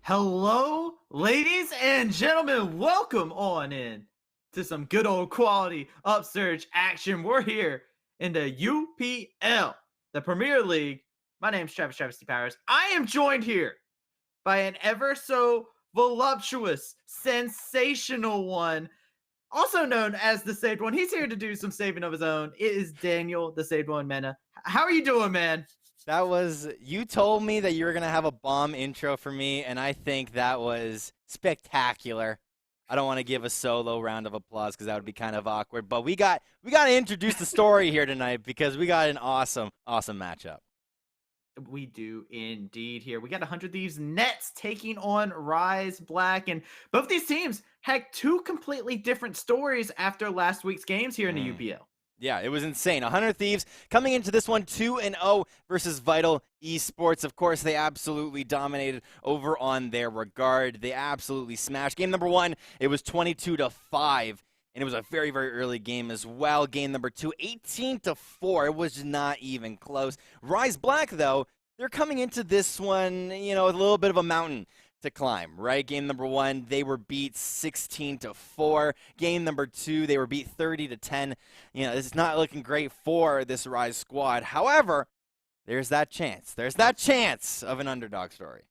Hello, ladies and gentlemen. Welcome on in to some good old quality Upsurge action. We're here in the UPL, the Premier League. My name's Travis T. Powers. I am joined here by an ever so voluptuous, sensational one, also known as the Saved One. He's here to do some saving of his own. It is Daniel, the Saved One Mena. How are you doing, man? You told me that you were going to have a bomb intro for me, and I think that was spectacular. I don't want to give a solo round of applause because that would be kind of awkward, but we got to introduce the story here tonight because we got an awesome matchup. We do indeed here. We got 100 Thieves Nets taking on Rise Black, and both these teams had two completely different stories after last week's games here in the UPL. Yeah, it was insane. 100 Thieves coming into this one 2-0 versus Vital Esports. Of course, they absolutely dominated over on their regard. They absolutely smashed. Game number one, it was 22-5. And it was a very, very early game as well. Game number two, 18-4. It was not even close. Rise Black, though, they're coming into this one, a little bit of a mountain to climb, right? Game number one, they were beat 16-4. Game number two, they were beat 30-10. It's not looking great for this Rise squad. However, there's that chance. There's that chance of an underdog story.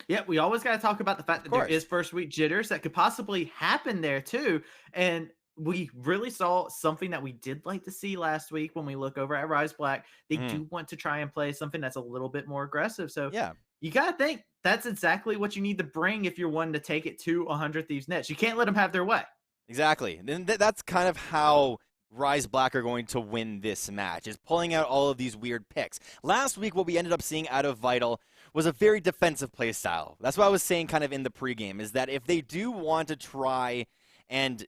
Yeah, we always got to talk about the fact that there is first week jitters that could possibly happen there too. And we really saw something that we did like to see last week when we look over at Rise Black. They do want to try and play something that's a little bit more aggressive. So yeah, you got to think that's exactly what you need to bring if you're wanting to take it to 100 Thieves Nets. You can't let them have their way. Exactly. And that's kind of how Rise Black are going to win this match, is pulling out all of these weird picks. Last week, what we ended up seeing out of Vital was a very defensive play style. That's what I was saying kind of in the pregame, is that if they do want to try and,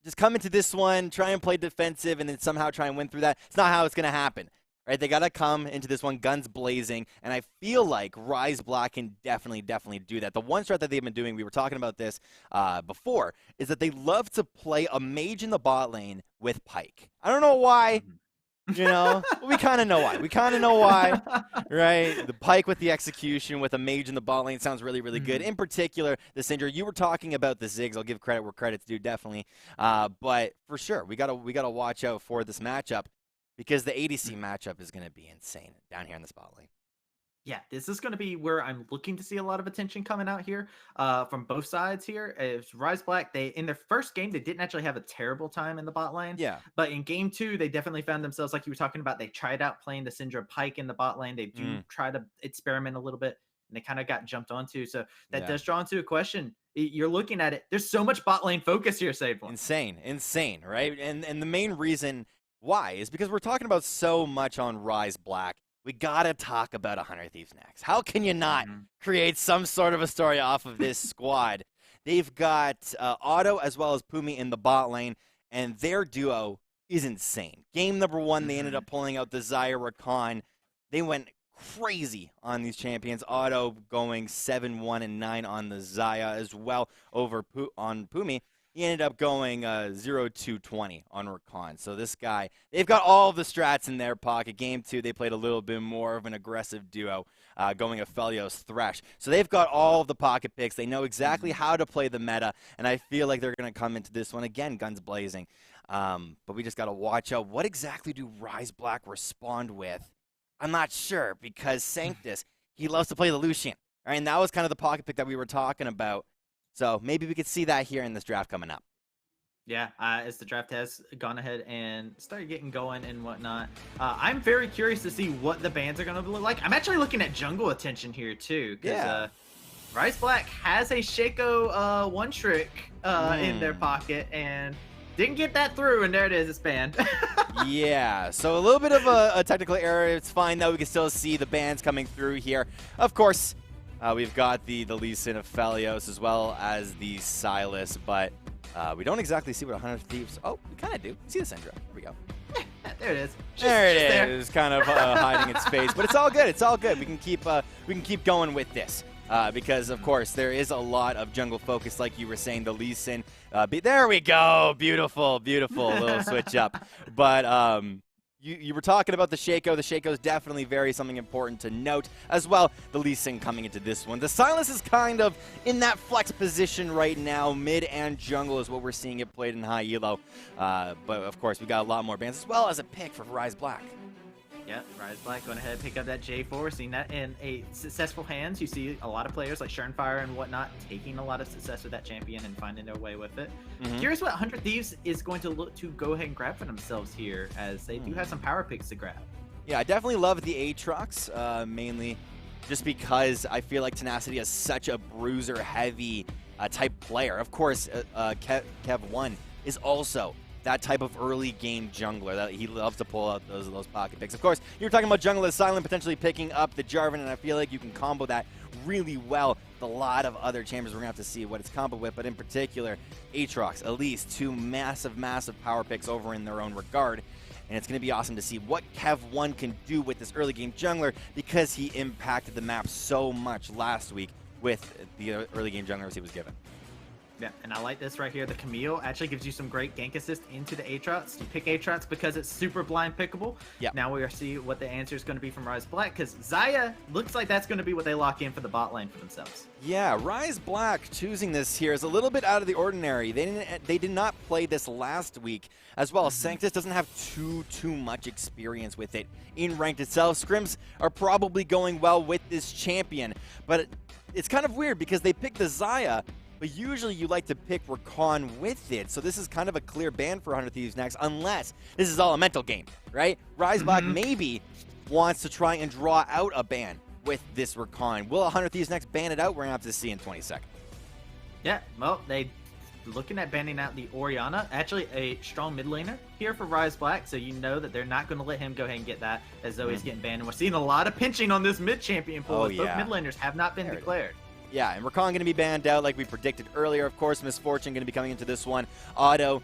just come into this one, try and play defensive, and then somehow try and win through that, it's not how it's going to happen. Right? They got to come into this one guns blazing, and I feel like Rise Black can definitely do that. The one strat that they've been doing, we were talking about this before, is that they love to play a mage in the bot lane with Pyke. I don't know why. We kind of know why. Right? The Pyke with the execution, with a mage in the bot lane sounds really, really good. In particular, the Syndra, you were talking about the Ziggs. I'll give credit where credit's due, definitely. But for sure, we gotta watch out for this matchup because the ADC matchup is going to be insane down here in the spot lane. Yeah, this is going to be where I'm looking to see a lot of attention coming out here from both sides here. As Rise Black, in their first game, they didn't actually have a terrible time in the bot lane. Yeah. But in game two, they definitely found themselves, like you were talking about, they tried out playing the Syndra Pyke in the bot lane. They do try to experiment a little bit, and they kind of got jumped onto. So that does draw into a question. You're looking at it. There's so much bot lane focus here, Saved One. Insane, right? And the main reason why is because we're talking about so much on Rise Black. We gotta talk about 100 Thieves next. How can you not create some sort of a story off of this squad? They've got Otto as well as Pumi in the bot lane, and their duo is insane. Game number one, they ended up pulling out the Xayah Rakan. They went crazy on these champions. Otto going 7-1 and 9 on the Xayah as well over on Pumi. He ended up going 0-2-20 on Rakan. So this guy, they've got all of the strats in their pocket. Game two, they played a little bit more of an aggressive duo, going Aphelios Thresh. So they've got all of the pocket picks. They know exactly how to play the meta, and I feel like they're going to come into this one, again, guns blazing. But we just got to watch out. What exactly do Rise Black respond with? I'm not sure, because Sanctus, he loves to play the Lucian. Right? And that was kind of the pocket pick that we were talking about. So maybe we could see that here in this draft coming up. Yeah, as the draft has gone ahead and started getting going and whatnot. I'm very curious to see what the bans are going to look like. I'm actually looking at jungle attention here too, because Rise Black has a Shaco one trick in their pocket and didn't get that through, and there it is, it's banned. Yeah, so a little bit of a technical error. It's fine, though. We can still see the bans coming through here. Of course, we've got the Lee Sin of Aphelios as well as the Silas, but we don't exactly see what 100 Thieves. Oh, we kind of do. See the Syndra. Here we go. There it is. There it is, kind of hiding its face, but it's all good. It's all good. We can keep going with this because, of course, there is a lot of jungle focus, like you were saying. The Lee Sin. There we go. Beautiful, beautiful little switch up. But You were talking about the Shaco. The Shaco is definitely something important to note as well. The Lee Sin coming into this one. The Silas is kind of in that flex position right now. Mid and jungle is what we're seeing it played in high elo. But of course, we got a lot more bans as well as a pick for Rise Black. Yep, Rise Black going ahead and pick up that J4. Seeing that in a successful hands. You see a lot of players like Fire and whatnot taking a lot of success with that champion and finding their way with it. Curious what 100 Thieves is going to look to go ahead and grab for themselves here, as they do have some power picks to grab. Yeah, I definitely love the Aatrox, mainly just because I feel like Tenacity is such a bruiser-heavy type player. Of course, Kev1 is also that type of early game jungler that he loves to pull out those pocket picks. Of course, you're talking about jungle as Silent potentially picking up the Jarvan, and I feel like you can combo that really well with a lot of other champions. We're going to have to see what it's combo with, but in particular, Aatrox, Elise, two massive power picks over in their own regard. And it's going to be awesome to see what Kev1 can do with this early game jungler, because he impacted the map so much last week with the early game junglers he was given. Yeah, and I like this right here. The Camille actually gives you some great gank assist into the Aatrox. You pick Aatrox because it's super blind pickable. Yep. Now we are see what the answer is going to be from Rise Black, because Xayah looks like that's going to be what they lock in for the bot lane for themselves. Yeah, Rise Black choosing this here is a little bit out of the ordinary. They did not play this last week as well. Sanctus doesn't have too much experience with it in ranked itself. Scrims are probably going well with this champion, but it's kind of weird because they picked the Xayah, but usually you like to pick Rakan with it. So this is kind of a clear ban for 100 Thieves next, unless this is all a mental game, right? Rise Black maybe wants to try and draw out a ban with this Rakan. Will 100 Thieves next ban it out? We're going to have to see in 20 seconds. Yeah, well, they looking at banning out the Orianna. Actually, a strong mid laner here for Rise Black, so you know that they're not going to let him go ahead and get that, as Zoe's getting banned. And we're seeing a lot of pinching on this mid champion pool, as both mid laners have not been declared. Yeah, and Rakan going to be banned out like we predicted earlier. Of course, Misfortune going to be coming into this one. Otto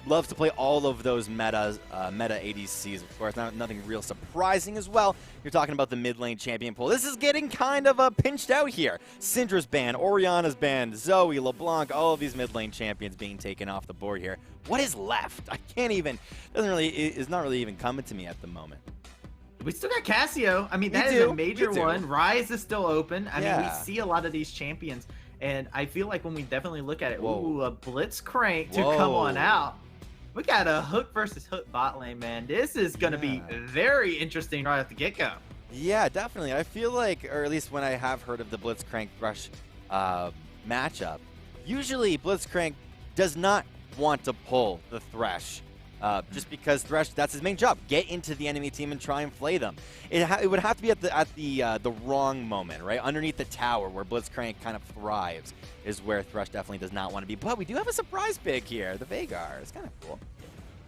loves to play all of those meta ADCs, of course. Nothing real surprising as well. You're talking about the mid lane champion pool. This is getting kind of pinched out here. Syndra's banned, Orianna's banned, Zoe, LeBlanc, all of these mid lane champions being taken off the board here. What is left? I can't even, is not really even coming to me at the moment. We still got Cassio. I mean, that is a major one. Rise is still open. I mean, we see a lot of these champions, and I feel like when we definitely look at it, ooh, a Blitzcrank to come on out. We got a hook versus hook bot lane, man. This is going to be very interesting right off the get-go. Yeah, definitely. I feel like, or at least when I have heard of the Blitzcrank Thresh matchup, usually Blitzcrank does not want to pull the Thresh. Just because Thresh, that's his main job. Get into the enemy team and try and flay them. It would have to be at the wrong moment, right? Underneath the tower where Blitzcrank kind of thrives is where Thresh definitely does not want to be. But we do have a surprise pick here, the Veigar. It's kind of cool.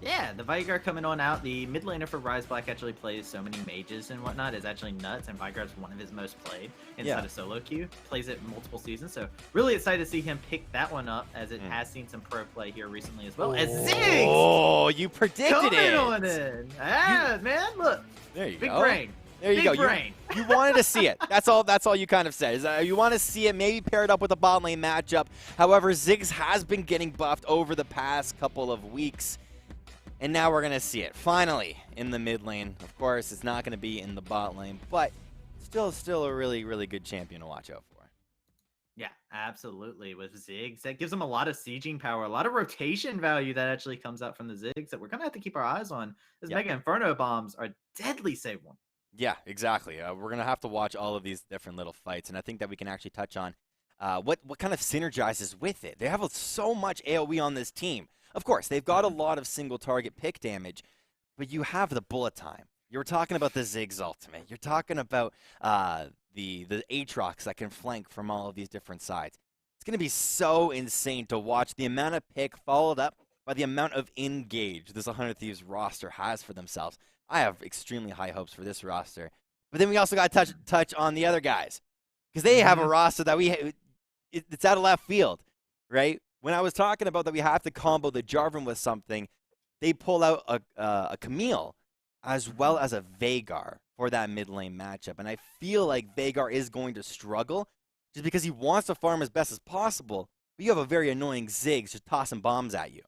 Yeah, the Veigar coming on out. The mid laner for Rise Black actually plays so many mages and whatnot. Is actually nuts, and Veigar is one of his most played inside of solo queue. Plays it multiple seasons, so really excited to see him pick that one up, as it has seen some pro play here recently as well. As Ziggs! Oh, you predicted it! On in. Yeah, man, look. There you Big go. brain. There you Big go. Brain. You wanted to see it. That's all you kind of said. Is you want to see it maybe paired up with a bot lane matchup. However, Ziggs has been getting buffed over the past couple of weeks. And now we're going to see it, finally, in the mid lane. Of course, it's not going to be in the bot lane, but still a really, really good champion to watch out for. Yeah, absolutely. With Ziggs, that gives them a lot of sieging power, a lot of rotation value that actually comes out from the Ziggs that we're going to have to keep our eyes on. Those Mega Inferno bombs are deadly save one. Yeah, exactly. We're going to have to watch all of these different little fights, and I think that we can actually touch on what kind of synergizes with it. They have so much AoE on this team. Of course, they've got a lot of single target pick damage, but you have the bullet time. You're talking about the Ziggs ultimate. You're talking about the Aatrox that can flank from all of these different sides. It's going to be so insane to watch the amount of pick followed up by the amount of engage this 100 Thieves roster has for themselves. I have extremely high hopes for this roster. But then we also got to touch on the other guys, because they have a roster that it's out of left field, right? When I was talking about that we have to combo the Jarvan with something, they pull out a Camille as well as a Veigar for that mid lane matchup. And I feel like Veigar is going to struggle just because he wants to farm as best as possible, but you have a very annoying Ziggs just tossing bombs at you.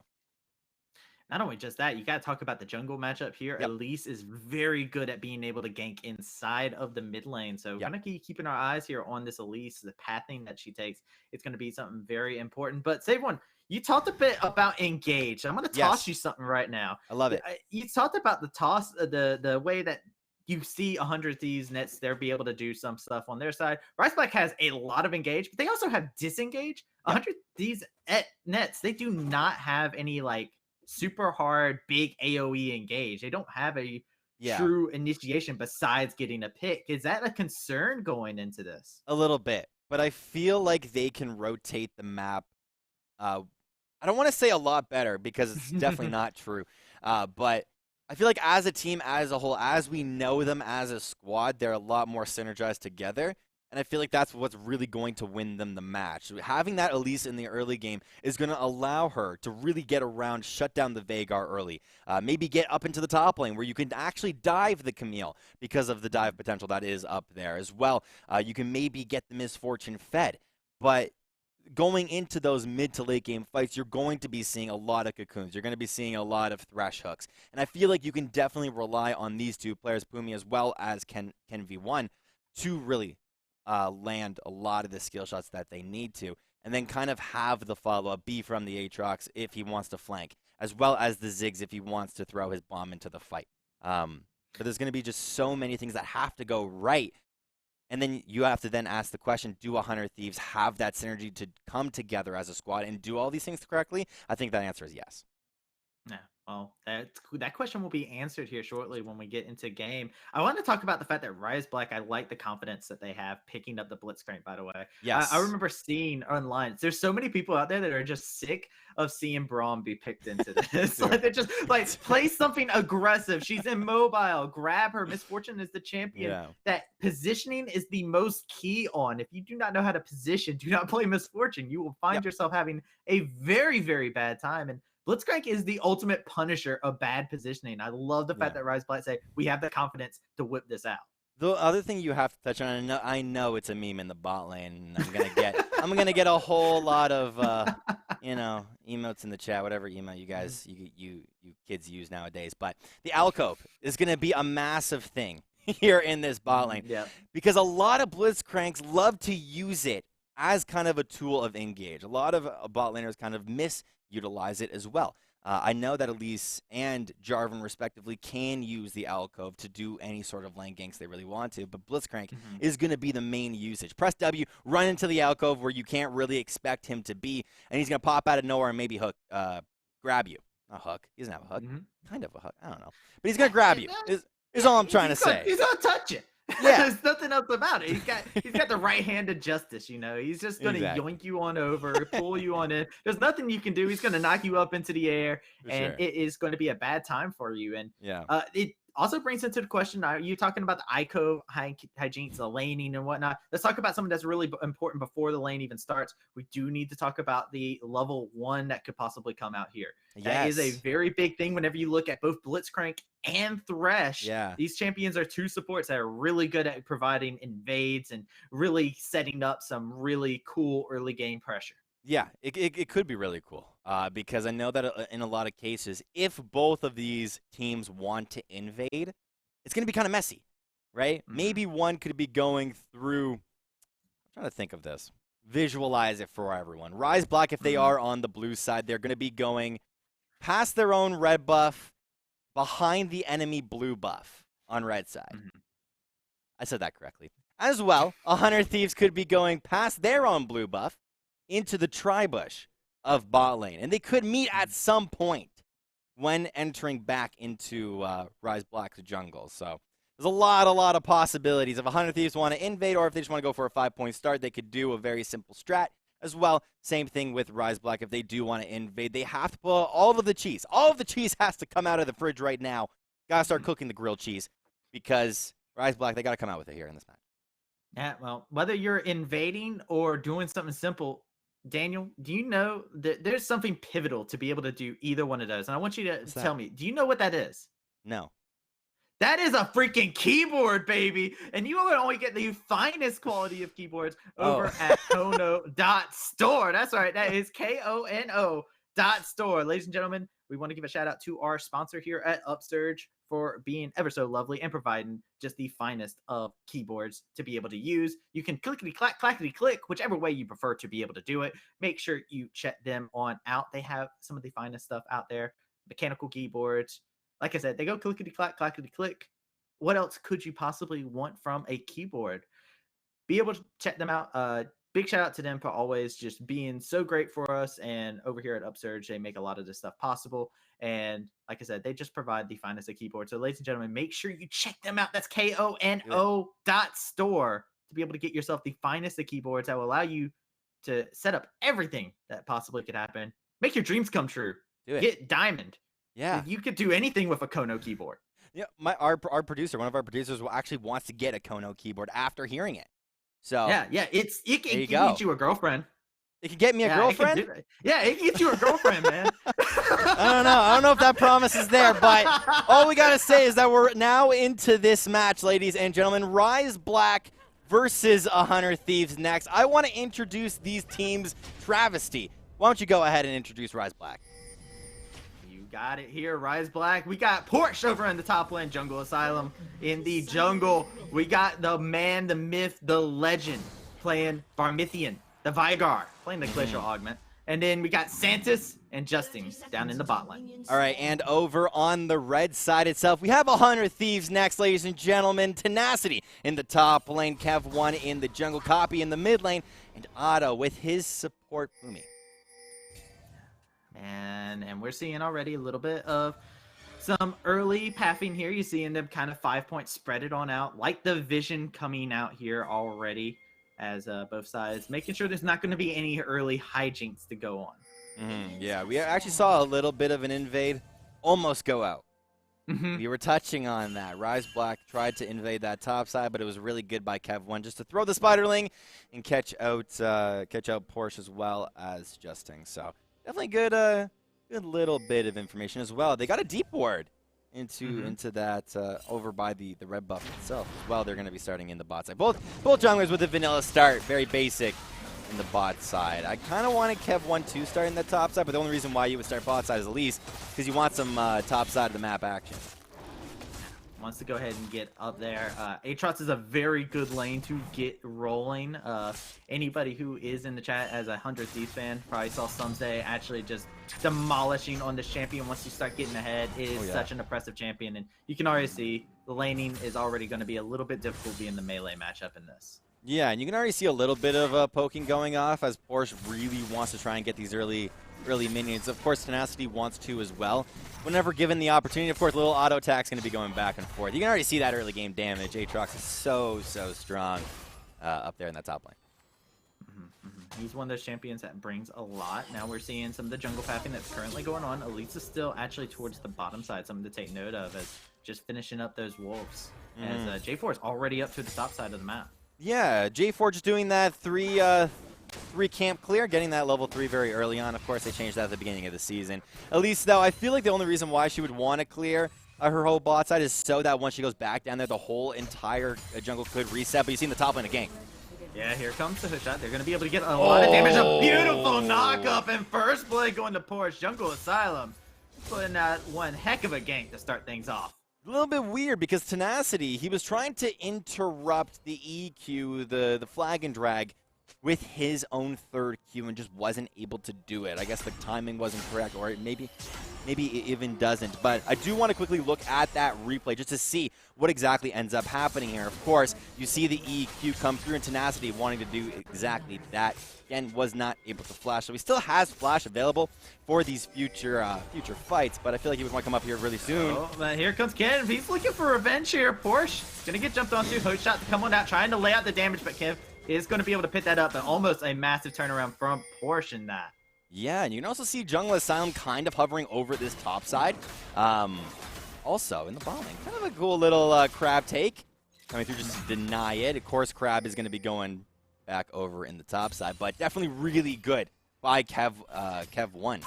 Not only just that, you got to talk about the jungle matchup here. Yep. Elise is very good at being able to gank inside of the mid lane. So, Yep. gonna keep keeping our eyes here on this Elise, the pathing that she takes. It's going to be something very important. But, Save One, you talked a bit about engage. I'm going to toss Yes. you something right now. I love it. You talked about the toss, the way that you see 100 Thieves nets, they'll be able to do some stuff on their side. Rise Black has a lot of engage, but they also have disengage. Yep. 100 Thieves nets, they do not have any like super hard big AoE engage. They don't have a true initiation besides getting a pick. Is that a concern going into this? A little bit, but I feel like they can rotate the map. I don't want to say a lot better because it's definitely not true. But I feel like as a team, as a whole, as we know them as a squad, they're a lot more synergized together. And I feel like that's what's really going to win them the match. Having that Elise in the early game is going to allow her to really get around, shut down the Veigar early. Maybe get up into the top lane where you can actually dive the Camille because of the dive potential that is up there as well. You can maybe get the Misfortune fed. But going into those mid to late game fights, you're going to be seeing a lot of cocoons. You're going to be seeing a lot of thresh hooks. And I feel like you can definitely rely on these two players, Pumi as well as Ken V1, to really land a lot of the skill shots that they need to, and then kind of have the follow-up be from the Aatrox if he wants to flank, as well as the Ziggs if he wants to throw his bomb into the fight. But there's going to be just so many things that have to go right, and then you have to then ask the question, do 100 Thieves have that synergy to come together as a squad and do all these things correctly? I think that answer is yes. Yeah. Well, that question will be answered here shortly when we get into game. I want to talk about the fact that Rise Black, I like the confidence that they have picking up the Blitzcrank, by the way. Yes. I remember seeing online, there's so many people out there that are just sick of seeing Braum be picked into this. Like, they're just like, play something aggressive. She's immobile. Grab her. Misfortune is the champion. Yeah. That positioning is the most key on. If you do not know how to position, do not play Misfortune. You will find yourself having a very, very bad time. And Blitzcrank is the ultimate punisher of bad positioning. I love the fact that Rise Black say we have the confidence to whip this out. The other thing you have to touch on, I know it's a meme in the bot lane. And I'm gonna get a whole lot of emotes in the chat, whatever email you guys you kids use nowadays. But the alcove is gonna be a massive thing here in this bot lane, because a lot of Blitzcranks love to use it as kind of a tool of engage. A lot of bot laners kind of utilize it as well. I know that Elise and Jarvan, respectively, can use the alcove to do any sort of lane ganks they really want to, but Blitzcrank is going to be the main usage. Press W, run into the alcove where you can't really expect him to be, and he's going to pop out of nowhere and maybe grab you. A hook. He doesn't have a hook. Kind of a hook. I don't know. But he's going to grab you, is all I'm trying to say. He's going to touch it. Yeah. There's nothing else about it. He's got the right hand of justice, you know. He's just gonna yoink you on over, pull you on in. There's nothing you can do. He's gonna knock you up into the air, and it is going to be a bad time for you. And it also brings into the question, are you talking about the ICO hygiene, the laning and whatnot? Let's talk about something that's really important before the lane even starts. We do need to talk about the level 1 that could possibly come out here. That is a very big thing whenever you look at both Blitzcrank and Thresh. These champions are two supports that are really good at providing invades and really setting up some really cool early game pressure. Yeah, it could be really cool because I know that in a lot of cases, if both of these teams want to invade, it's going to be kind of messy, right? Maybe one could be going through, I'm trying to think of this, visualize it for everyone. Rise Black, if they are on the blue side, they're going to be going past their own red buff, behind the enemy blue buff on red side. I said that correctly. As well, 100 Thieves could be going past their own blue buff into the tri-bush of bot lane. And they could meet at some point when entering back into Rise Black's jungle. So there's a lot of possibilities. If 100 Thieves want to invade or if they just want to go for a 5-point start, they could do a very simple strat as well. Same thing with Rise Black. If they do want to invade, they have to put all of the cheese. All of the cheese has to come out of the fridge right now. Gotta start cooking the grilled cheese because Rise Black, they gotta come out with it here in this match. Yeah, well, whether you're invading or doing something simple, Daniel, do you know that there's something pivotal to be able to do either one of those? And I want you to tell me, do you know what that is? No. That is a freaking keyboard, baby. And you will only get the finest quality of keyboards over at Kono.store. That's right. That is KONO.store. Ladies and gentlemen, we want to give a shout out to our sponsor here at Upsurge for being ever so lovely and providing just the finest of keyboards to be able to use. You can clickety clack, clackety click, whichever way you prefer to be able to do it. Make sure you check them on out. They have some of the finest stuff out there. Mechanical keyboards. Like I said, they go clickety clack, clackety click. What else could you possibly want from a keyboard? Be able to check them out. Big shout out to them for always just being so great for us. And over here at Upsurge, they make a lot of this stuff possible. And like I said, they just provide the finest of keyboards. So, ladies and gentlemen, make sure you check them out. That's KONO.store to be able to get yourself the finest of keyboards that will allow you to set up everything that possibly could happen. Make your dreams come true. Do it. Get diamond. Yeah. You could do anything with a Kono keyboard. Yeah, our producer, one of our producers, actually wants to get a Kono keyboard after hearing it. So yeah, it can get you a girlfriend. It can get me a girlfriend? It can get you a girlfriend, man. I don't know if that promise is there, but all we gotta say is that we're now into this match, ladies and gentlemen. Rise Black versus 100 Thieves next. I want to introduce these teams' travesty. Why don't you go ahead and introduce Rise Black? Got it here, Rise Black. We got Porsche over in the top lane, Jungle Asylum. In the jungle, we got the man, the myth, the legend, playing Varmithian, the Vigar, playing the Glacial Augment. And then we got Santis and Justin down in the bot lane. All right, and over on the red side itself, we have 100 Thieves next, ladies and gentlemen. Tenacity in the top lane, Kev1 in the jungle, Copy in the mid lane, and Otto with his support, Fumi. And we're seeing already a little bit of some early pathing here. You're seeing them kind of 5 points spread it on out, like the vision coming out here already as both sides, making sure there's not going to be any early hijinks to go on. Yeah, we actually saw a little bit of an invade almost go out. We were touching on that. Rise Black tried to invade that top side, but it was really good by Kev1 just to throw the Spiderling and catch out Porsche as well as Justin. So definitely good little bit of information as well. They got a deep ward into that over by the red buff itself as well. They're going to be starting in the bot side. Both junglers with a vanilla start, very basic in the bot side. I kind of wanted Kev1 to start in the top side, but the only reason why you would start bot side is at least because you want some top side of the map action. Wants to go ahead and get up there. Aatrox is a very good lane to get rolling. Anybody who is in the chat as a 100 Thieves fan probably saw Sunday actually just demolishing on this champion once you start getting ahead. It is such an impressive champion, and you can already see the laning is already going to be a little bit difficult being the melee matchup in this. Yeah, and you can already see a little bit of poking going off as Porsche really wants to try and get these early minions. Of course, Tenacity wants to as well. Whenever given the opportunity, of course, little auto attack's going to be going back and forth. You can already see that early game damage. Aatrox is so strong up there in that top lane. He's one of those champions that brings a lot. Now we're seeing some of the jungle pathing that's currently going on. Elite's is still actually towards the bottom side, something to take note of as just finishing up those wolves. As J4 is already up to the top side of the map. Yeah, J4 just doing that three camp clear, getting that level 3 very early on. Of course, they changed that at the beginning of the season. Elise, though, I feel like the only reason why she would want to clear her whole bot side is so that once she goes back down there, the whole entire jungle could reset. But you see in the top lane of gank. Yeah, here comes the hook shot. They're going to be able to get a lot of damage. A beautiful knock-up and first play going to Porsche. Jungle Asylum putting out one heck of a gank to start things off. A little bit weird because Tenacity, he was trying to interrupt the EQ, the flag and drag, with his own third Q and just wasn't able to do it. I guess the timing wasn't correct, or maybe it even doesn't. But I do want to quickly look at that replay just to see what exactly ends up happening here. Of course, you see the EQ come through and Tenacity wanting to do exactly that. Again, was not able to flash. So he still has flash available for these future fights, but I feel like he would want to come up here really soon. Oh, but here comes Kev. He's looking for revenge here. Porsche going to get jumped onto. Hook shot to come on out, trying to lay out the damage, but Kev is going to be able to pick that up, and almost a massive turnaround from Porsche in that. Yeah, and you can also see Jungle Asylum kind of hovering over this top side. Also, in the bot lane, kind of a cool little crab take. Coming through just to deny it. Of course, crab is going to be going back over in the top side, but definitely really good by Kev1.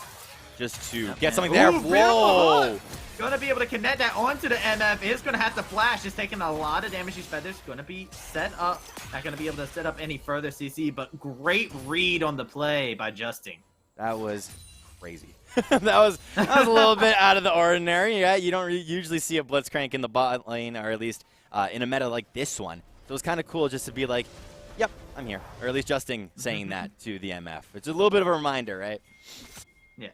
Just to get something there. Whoa! Going to be able to connect that onto the MF. Is going to have to flash. Just taking a lot of damage. These feathers going to be set up. Not going to be able to set up any further CC, but great read on the play by Justin. That was crazy. that was a little bit out of the ordinary. Yeah, you don't usually see a Blitzcrank in the bot lane, or at least in a meta like this one. So it was kind of cool just to be like, yep, I'm here. Or at least Justin saying that to the MF. It's a little bit of a reminder, right? Yeah.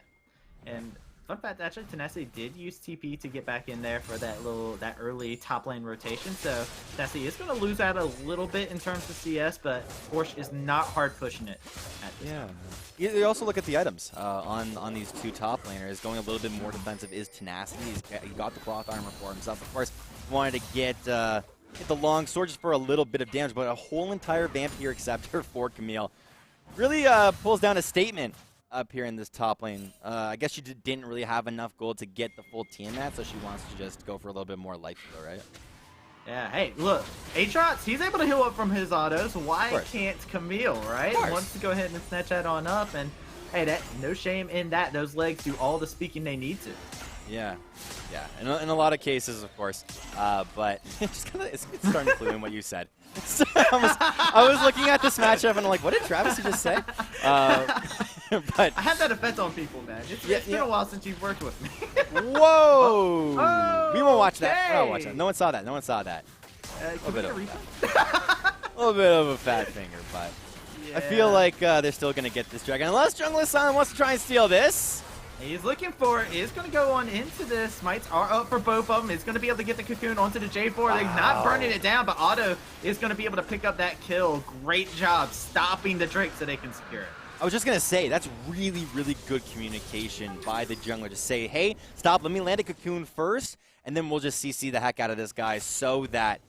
And fun fact, actually, Tenacity did use TP to get back in there for that early top lane rotation. So Tenacity is going to lose out a little bit in terms of CS, but Porsche is not hard pushing it at this time. You also look at the items on these two top laners. Going a little bit more defensive is Tenacity. He got the cloth armor for himself. Of course, wanted to get the long sword just for a little bit of damage, but a whole entire Vampire Acceptor for Camille really pulls down a statement up here in this top lane. I guess she didn't really have enough gold to get the full Tiamat, so she wants to just go for a little bit more life heal, right? Yeah, hey, look, Aatrox, he's able to heal up from his autos. Why can't Camille, right? Wants to go ahead and snatch that on up, and hey, no shame in that. Those legs do all the speaking they need to. Yeah, in a lot of cases, of course, but it's starting to clue in what you said. I was looking at this matchup and I'm like, what did Travis just say? But I have that effect on people, man. It's been a while since you've worked with me. Whoa! Oh, we won't watch that. okay. We won't watch that. No one saw that. No one saw that. A little bit of a fat finger, but I feel like they're still going to get this dragon. Unless Jungle Silent wants to try and steal this. He's looking for it. He's going to go on into this. Smites are up for both of them. He's going to be able to get the cocoon onto the J4. Wow. They're not burning it down, but Otto is going to be able to pick up that kill. Great job stopping the Drake so they can secure it. I was just going to say, that's really, really good communication by the jungler to say, hey, stop, let me land a cocoon first, and then we'll just CC the heck out of this guy so that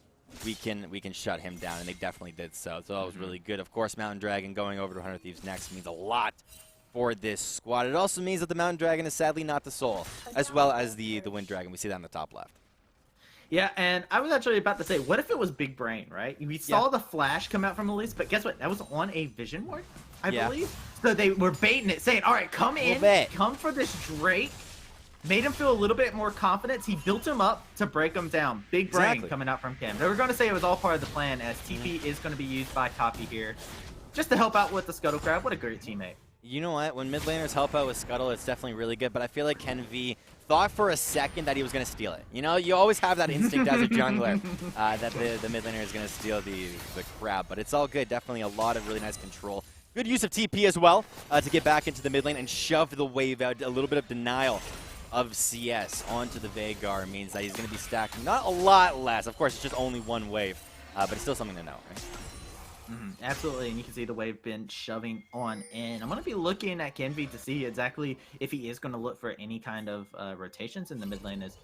we can shut him down, and they definitely did so. So that was really good. Of course, Mountain Dragon going over to 100 Thieves next means a lot for this squad. It also means that the Mountain Dragon is sadly not the soul, as well as the Wind Dragon. We see that on the top left. Yeah, and I was actually about to say, what if it was Big Brain, right? We saw the flash come out from Elise, but guess what? That was on a vision ward, I believe. So they were baiting it, saying, all right, come in, come for this Drake. Made him feel a little bit more confidence. He built him up to break him down. Big Brain coming out from Cam. They were going to say it was all part of the plan, as TP is going to be used by Copy here, just to help out with the Scuttle Crab. What a great teammate. You know what? When mid laners help out with Scuttle, it's definitely really good, but I feel like Ken V thought for a second that he was going to steal it. You know, you always have that instinct as a jungler that the mid laner is going to steal the crab, but it's all good. Definitely a lot of really nice control. Good use of TP as well to get back into the mid lane and shove the wave out. A little bit of denial of CS onto the Veigar means that he's going to be stacking not a lot less. Of course, it's just only one wave, but it's still something to know, right? Absolutely, and you can see the wave been shoving on in. I'm going to be looking at Kenvi to see exactly if he is going to look for any kind of rotations in the mid lane. As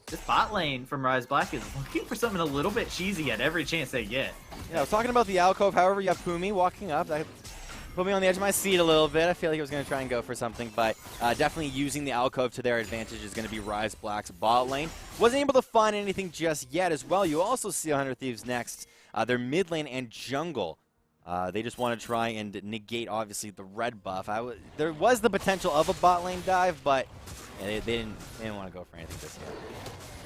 this bot lane from Rise Black is looking for something a little bit cheesy at every chance they get. Yeah, I was talking about the alcove. However, you have Pumi walking up. That put me on the edge of my seat a little bit. I feel like he was going to try and go for something, but definitely using the alcove to their advantage is going to be Rise Black's bot lane. Wasn't able to find anything just yet as well. You also see 100 Thieves next. Their mid lane and jungle. They just want to try and negate, obviously, the red buff. There was the potential of a bot lane dive, but they didn't want to go for anything just yet.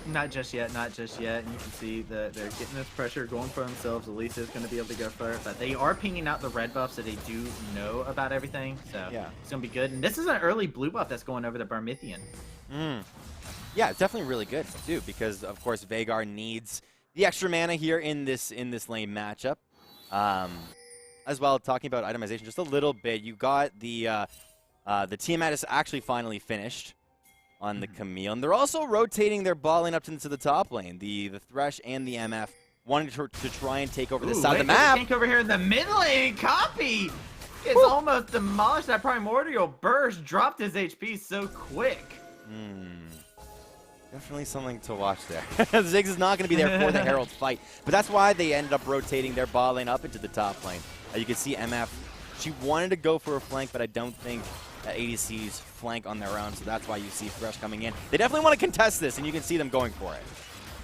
Not just yet, not just yet. And you can see that they're getting this pressure going for themselves. Elisa is going to be able to go for it, but they are pinging out the red buff, so they do know about everything. So it's going to be good. And this is an early blue buff that's going over the Barmithian. Yeah, it's definitely really good, too, because, of course, Veigar needs the extra mana here in this lane matchup. As well, talking about itemization just a little bit, you got the Tiamat is actually finally finished on the Camille, and they're also rotating their ball lane up into the top lane. The Thresh and the MF wanting to try and take over this side of the map. Tank over here in the mid lane. Copy! It's almost demolished that primordial burst. Dropped his HP so quick. Definitely something to watch there. Ziggs is not going to be there for the Herald fight, but that's why they ended up rotating their ball lane up into the top lane. You can see MF, she wanted to go for a flank, but I don't think that ADCs flank on their own, so that's why you see Thresh coming in. They definitely want to contest this, and you can see them going for it.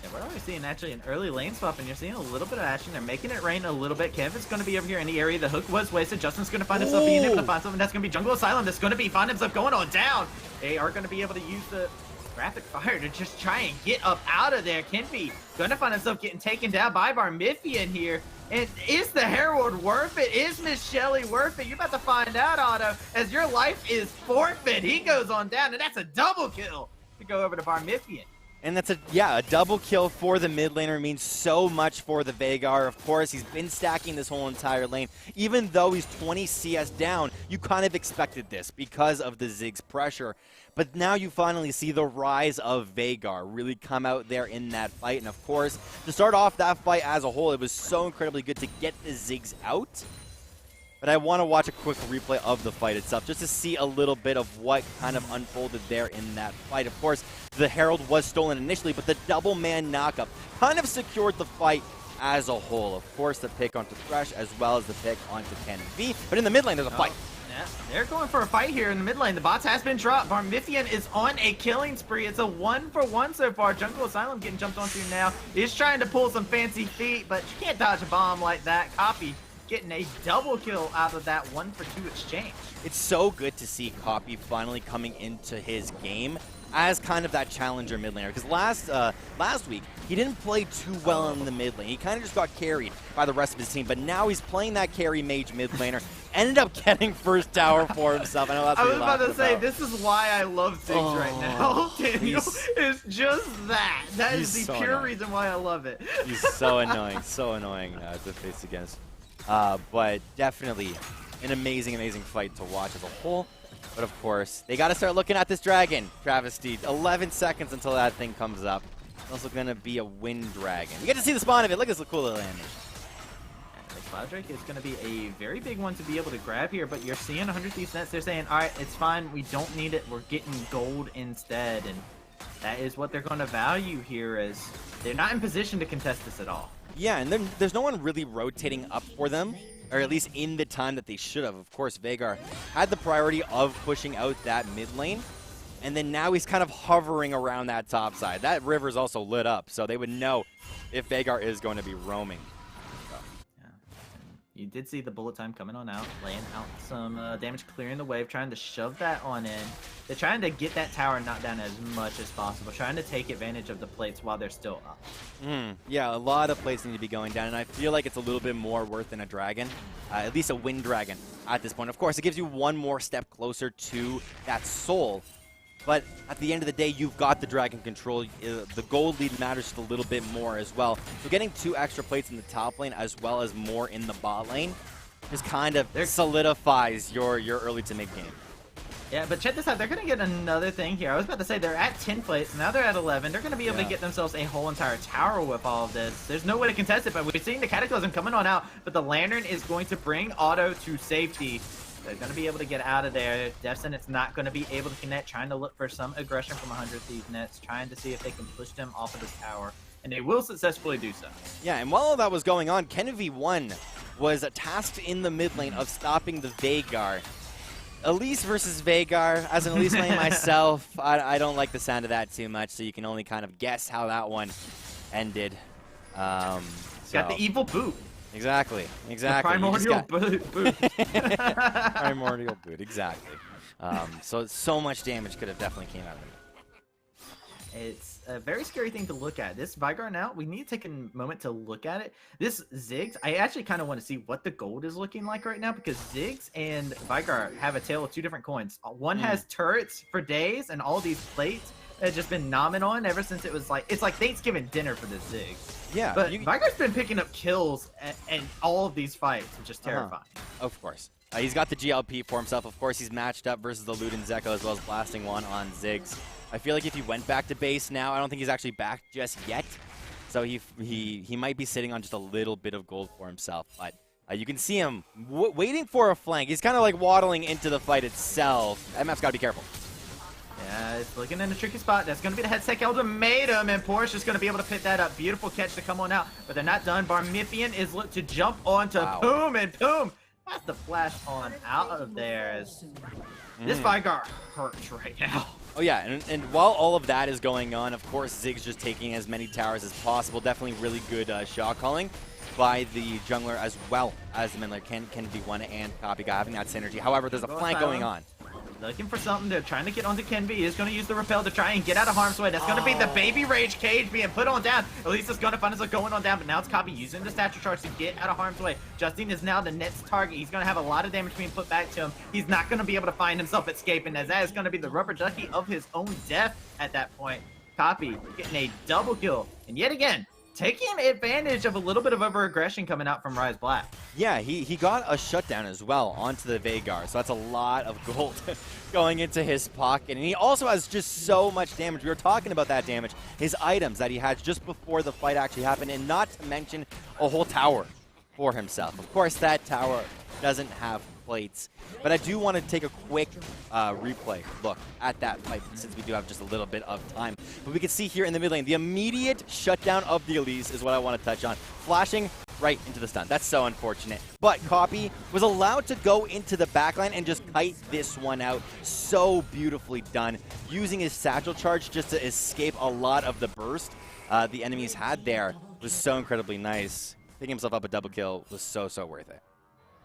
Yeah, we're already seeing actually an early lane swap, and you're seeing a little bit of action. They're making it rain a little bit. Kevin's going to be over here in the area. The hook was wasted. Justin's going to find himself being able to find something. That's going to be Jungle Asylum. That's going to be find himself going on down. They are going to be able to use the rapid fire to just try and get up out of there. Kenby gonna find himself getting taken down by Barmithian here. And is the Herald worth it? Is Miss Shelley worth it? You're about to find out, Otto, as your life is forfeit. He goes on down, and that's a double kill to go over to Barmithian. And that's a double kill for the mid laner means so much for the Veigar. Of course, he's been stacking this whole entire lane. Even though he's 20 CS down, you kind of expected this because of the Ziggs pressure. But now you finally see the rise of Veigar really come out there in that fight. And of course, to start off that fight as a whole, it was so incredibly good to get the Ziggs out. But I want to watch a quick replay of the fight itself just to see a little bit of what kind of unfolded there in that fight. Of course, the Herald was stolen initially, but the double man knockup kind of secured the fight as a whole. Of course, the pick onto Thresh as well as the pick onto Ken V. But in the mid lane, there's a fight. Yeah, they're going for a fight here in the mid lane. The bots has been dropped. Barmithian is on a killing spree. It's a 1-for-1 so far. Jungle Asylum getting jumped onto now. He's trying to pull some fancy feet, but you can't dodge a bomb like that. Copy getting a double kill out of that 1-for-2 exchange. It's so good to see Copy finally coming into his game as kind of that challenger mid laner. Because last week, he didn't play too well in the mid lane. He kind of just got carried by the rest of his team. But now he's playing that carry mage mid laner. Ended up getting first tower for himself. I know that's what I was about to say, about. this is why I love Ziggs right now. Daniel, it's just that. That is the so pure annoying. reason why I love it. He's so annoying to face against. But definitely an amazing, amazing fight to watch as a whole. But of course, they got to start looking at this dragon, Travesty. 11 seconds until that thing comes up. It's also going to be a wind dragon. We get to see the spawn of it. Look at this cool little animation. The Cloud Drake is going to be a very big one to be able to grab here, but you're seeing 100 Thieves nets. They're saying, all right, it's fine. We don't need it. We're getting gold instead. And that is what they're going to value here, as they're not in position to contest this at all. Yeah, and there's no one really rotating up for them, or at least in the time that they should have. Of course, Veigar had the priority of pushing out that mid lane, and then now he's kind of hovering around that top side. That river's also lit up, so they would know if Veigar is going to be roaming. You did see the bullet time coming on out, laying out some damage, clearing the wave, trying to shove that on in. They're trying to get that tower knocked down as much as possible, trying to take advantage of the plates while they're still up. Yeah, a lot of plates need to be going down, and I feel like it's a little bit more worth than a dragon, at least a wind dragon at this point. Of course, it gives you one more step closer to that soul. But at the end of the day, you've got the dragon control. The gold lead matters just a little bit more as well. So getting 2 extra plates in the top lane as well as more in the bot lane just kind of solidifies your early to mid game. Yeah, but check this out. They're going to get another thing here. I was about to say they're at 10 plates. Now they're at 11. They're going to be able to get themselves a whole entire tower with all of this. There's no way to contest it, but we're seeing the Cataclysm coming on out. But the Lantern is going to bring Otto to safety. They're going to be able to get out of there. Defson is not going to be able to connect, trying to look for some aggression from 100 Thieves nets, trying to see if they can push them off of this tower. And they will successfully do so. Yeah, and while all that was going on, Ken V1 was tasked in the mid lane of stopping the Veigar. Elise versus Veigar. As an Elise lane myself, I don't like the sound of that too much, so you can only kind of guess how that one ended. Got the evil boot. Exactly. The primordial boot. Primordial boot, exactly. So much damage could have definitely came out of it. It's a very scary thing to look at. This Veigar now, we need to take a moment to look at it. This Ziggs, I actually kind of want to see what the gold is looking like right now, because Ziggs and Veigar have a tale of 2 different coins. One has turrets for days and all these plates that have just been nomming on ever since it was like, it's like Thanksgiving dinner for this Ziggs. Yeah. But Veigar's been picking up kills in all of these fights, which is terrifying. Of course. He's got the GLP for himself. Of course, he's matched up versus the Luden Zeko as well as blasting one on Ziggs. I feel like if he went back to base now, I don't think he's actually back just yet. So he might be sitting on just a little bit of gold for himself. But you can see him waiting for a flank. He's kind of like waddling into the fight itself. MF's got to be careful. Yeah, it's looking in a tricky spot. That's going to be the Headsec Ultimatum, and Porsche is going to be able to pick that up. Beautiful catch to come on out, but they're not done. Barmithian is looked to jump onto Poom, and Poom has to flash on out of there. This Veigar hurts right now. Oh yeah, and while all of that is going on, of course, Ziggs just taking as many towers as possible. Definitely really good shot calling by the jungler as well as the mid laner. Can be one and Copy having that synergy. However, there's a flank going on. looking for something. They're trying to get onto Kenby. He's going to use the repel to try and get out of harm's way. That's going to be the baby rage cage being put on down. At least it's going to find himself going on down, but now it's Copy using the statue charge to get out of harm's way. Justine is now the next target. He's going to have a lot of damage being put back to him. He's not going to be able to find himself escaping, as that is going to be the rubber ducky of his own death at that point. Copy getting a double kill, and yet again, taking advantage of a little bit of over-aggression coming out from Rise Black. Yeah, he got a shutdown as well onto the Veigar, so that's a lot of gold going into his pocket. And he also has just so much damage. We were talking about that damage, his items that he had just before the fight actually happened, and not to mention a whole tower for himself. Of course, that tower doesn't have plates, but I do want to take a quick replay look at that fight since we do have just a little bit of time. But we can see here in the mid lane, the immediate shutdown of the Elise is what I want to touch on. Flashing right into the stun. That's so unfortunate. But Copy was allowed to go into the backline and just kite this one out. So beautifully done. Using his satchel charge just to escape a lot of the burst the enemies had there was so incredibly nice. Picking himself up a double kill was so worth it.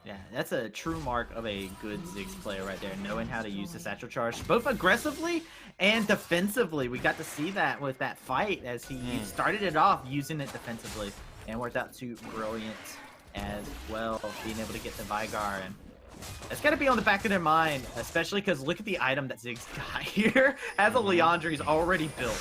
Yeah, that's a true mark of a good Ziggs player right there, knowing how to use the satchel charge, both aggressively and defensively. We got to see that with that fight as he started it off using it defensively and worked out to brilliant as well, being able to get the Veigar. And it's got to be on the back of their mind, especially because look at the item that Ziggs got here. As a Leandre, he's already built.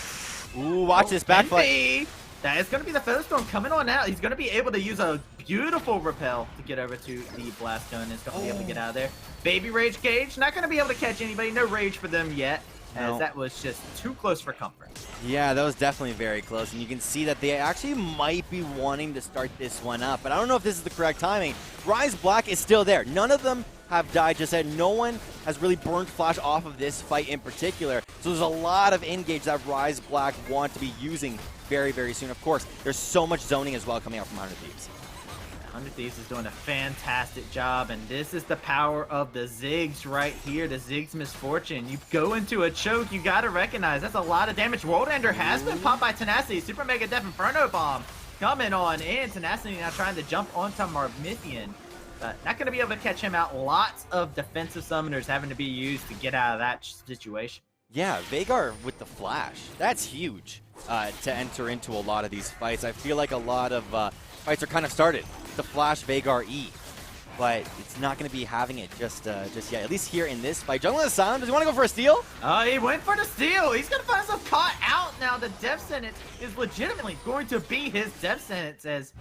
Ooh, watch this backflip. That is going to be the Featherstorm coming on out. He's going to be able to use a beautiful repel to get over to the blast gun. He's going to be able to get out of there. Baby Rage Cage, not going to be able to catch anybody. No rage for them yet, as that was just too close for comfort. Yeah, that was definitely very close, and you can see that they actually might be wanting to start this one up, but I don't know if this is the correct timing. Rise Black is still there. None of them have died just yet. No one has really burned Flash off of this fight in particular, so there's a lot of engage that Rise Black want to be using very soon. Of course, there's so much zoning as well coming out from 100 Thieves. 100 Thieves is doing a fantastic job, and this is the power of the Ziggs right here, the Ziggs misfortune. You go into a choke, you gotta recognize that's a lot of damage. World Ender has been popped by Tenacity. Super Mega Death Inferno Bomb coming on in. Tenacity now trying to jump onto Marmithian, but not gonna be able to catch him out. Lots of defensive summoners having to be used to get out of that situation. Yeah, Veigar with the Flash. That's huge to enter into a lot of these fights. I feel like a lot of fights are kind of started. The Flash Veigar E, but it's not going to be having it just yet. At least here in this fight. Jungle Asylum, does he want to go for a steal? He went for the steal. He's going to find himself caught out now. The death sentence is legitimately going to be his death sentence as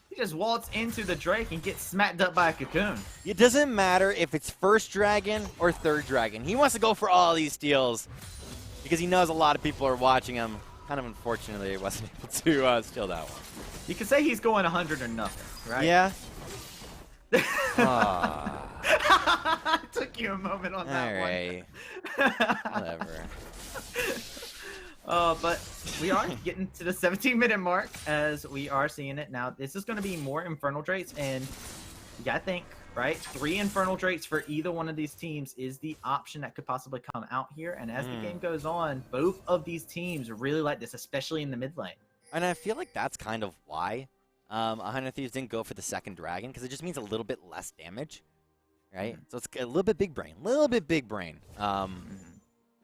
he just waltz into the Drake and gets smacked up by a cocoon. It doesn't matter if it's first dragon or third dragon. He wants to go for all these steals because he knows a lot of people are watching him. Kind of unfortunately, he wasn't able to steal that one. You could say he's going 100 or nothing, right? Yeah. It took you a moment on that one. Whatever. But we are getting to the 17-minute mark as we are seeing it. Now, this is going to be more Infernal Drakes, and you got to think, right? 3 Infernal Drakes for either one of these teams is the option that could possibly come out here. And as the game goes on, both of these teams really like this, especially in the mid lane. And I feel like that's kind of why 100 Thieves didn't go for the second dragon, because it just means a little bit less damage, right? So it's a little bit big brain,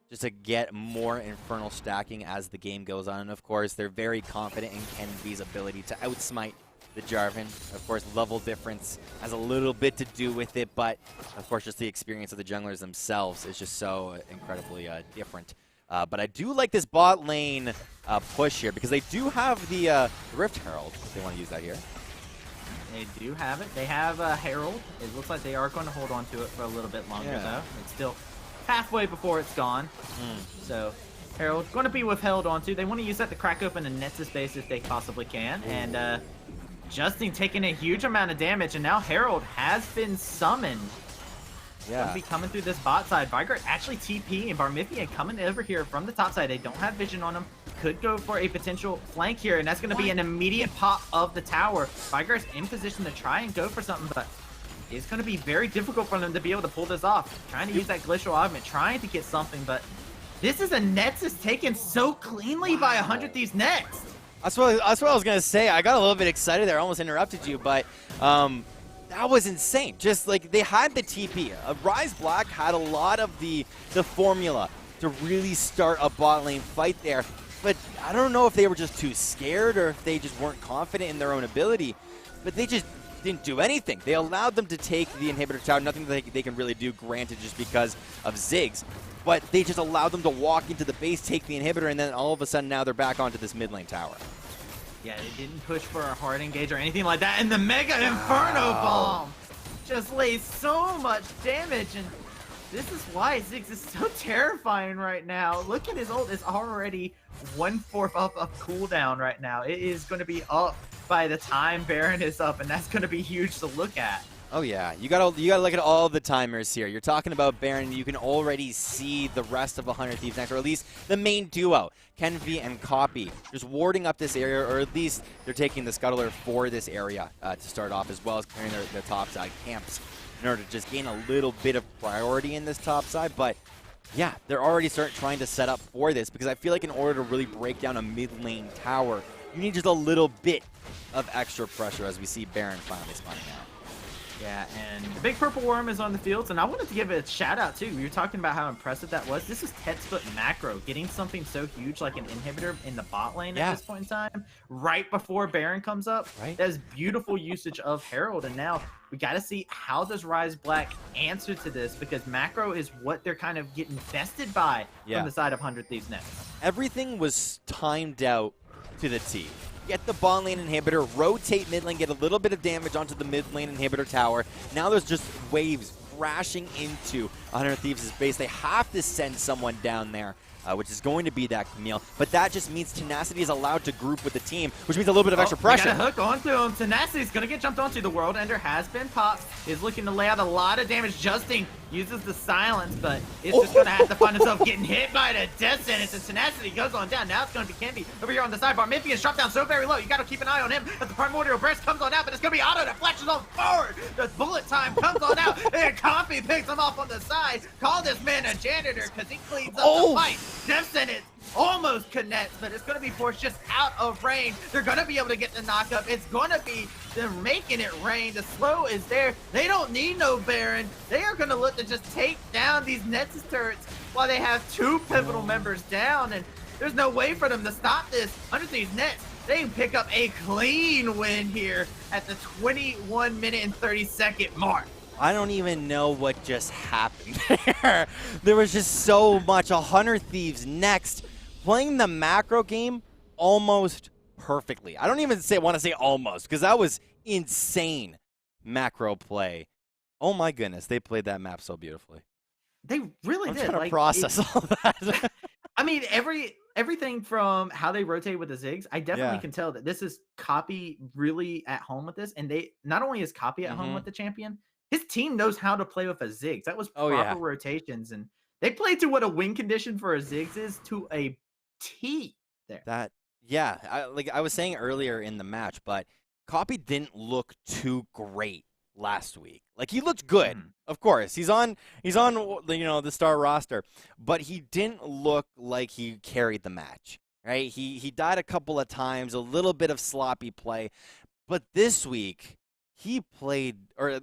just to get more infernal stacking as the game goes on. And of course, they're very confident in Kenby's ability to outsmite the Jarvan. Of course, level difference has a little bit to do with it, but of course, just the experience of the junglers themselves is just so incredibly different. But I do like this bot lane push here, because they do have the Rift Herald, if they want to use that here. They do have it. They have Herald. It looks like they are going to hold on to it for a little bit longer, though. It's still halfway before it's gone. So Herald's going to be withheld onto. They want to use that to crack open the Nexus base if they possibly can. And Justine taking a huge amount of damage, and now Herald has been summoned. Going to be coming through this bot side. Veigar actually TP, and Barmithian coming over here from the top side. They don't have vision on him. Could go for a potential flank here, and that's going to be an immediate pop of the tower. Veigar's in position to try and go for something, but it's going to be very difficult for them to be able to pull this off. Trying to use that Glacial Augment, trying to get something, but this is a Nexus taken so cleanly by 100 Thieves next. That's what I was going to say. I got a little bit excited there. I almost interrupted you, but That was insane. Just like they had the TP. Rise Black had a lot of the formula to really start a bot lane fight there. But I don't know if they were just too scared or if they just weren't confident in their own ability. But they just didn't do anything. They allowed them to take the inhibitor tower. Nothing that they can really do, granted, just because of Ziggs. But they just allowed them to walk into the base, take the inhibitor, and then all of a sudden now they're back onto this mid lane tower. Yeah, they didn't push for a hard engage or anything like that. And the Mega Inferno Bomb just lays so much damage. And this is why Ziggs is so terrifying right now. Look at his ult. It's already 1/4 up of cooldown right now. It is going to be up by the time Baron is up, and that's going to be huge to look at. Oh yeah, you gotta look at all the timers here. You're talking about Baron, you can already see the rest of 100 Thieves next, or at least the main duo, Kenvi and Copy, just warding up this area, or at least they're taking the scuttler for this area to start off, as well as clearing their top side camps in order to just gain a little bit of priority in this top side. But yeah, they're already trying to set up for this, because I feel like in order to really break down a mid lane tower, you need just a little bit of extra pressure, as we see Baron finally spawning out. Yeah, and the big purple worm is on the fields, and I wanted to give it a shout out too. You were talking about how impressive that was. This is textbook macro, getting something so huge like an inhibitor in the bot lane at this point in time, right before Baron comes up. Right. That is beautiful usage of Herald, and now we got to see how does Rise Black answer to this, because macro is what they're kind of getting bested by from the side of 100 Thieves next. Everything was timed out to the T. Get the bot lane inhibitor, rotate mid lane, get a little bit of damage onto the mid lane inhibitor tower. Now there's just waves crashing into 100 Thieves' base. They have to send someone down there, which is going to be that Camille. But that just means Tenacity is allowed to group with the team, which means a little bit of extra pressure. Got a hook onto him. Tenacity's going to get jumped onto. The World Ender has been popped. Is looking to lay out a lot of damage. Justin uses the silence, but it's just going to have to find himself getting hit by the death sentence. And Tenacity goes on down. Now it's going to be Kenvi over here on the sidebar. Memphian's dropped down so very low. You got to keep an eye on him as the Primordial Breast comes on out, but it's going to be Auto that flashes on forward. The bullet time comes on out, and Coffee picks him off on the side. Call this man a janitor because he cleans up the fight. Death sentence almost connects, but it's going to be forced just out of range. They're going to be able to get the knockup. It's going to be them making it rain. The slow is there. They don't need no Baron. They are going to look to just take down these Nexus turrets while they have two pivotal members down, and there's no way for them to stop this. Under these nets, they can pick up a clean win here at the 21-minute and 30-second mark. I don't even know what just happened there. There was just so much. 100 Thieves next, playing the macro game almost perfectly. I don't even want to say almost, because that was insane macro play. Oh my goodness, they played that map so beautifully. They really did. I'm trying to process all that. I mean, everything from how they rotate with the Ziggs, I definitely can tell that this is Copy really at home with this, and they not only is Copy at home with the champion, his team knows how to play with a Ziggs. That was proper rotations, and they played to what a win condition for a Ziggs is to a T there. I was saying earlier in the match, but Copy didn't look too great last week. Like, he looked good, of course. He's on the star roster, but he didn't look like he carried the match. Right? He died a couple of times, a little bit of sloppy play, but this week he played, or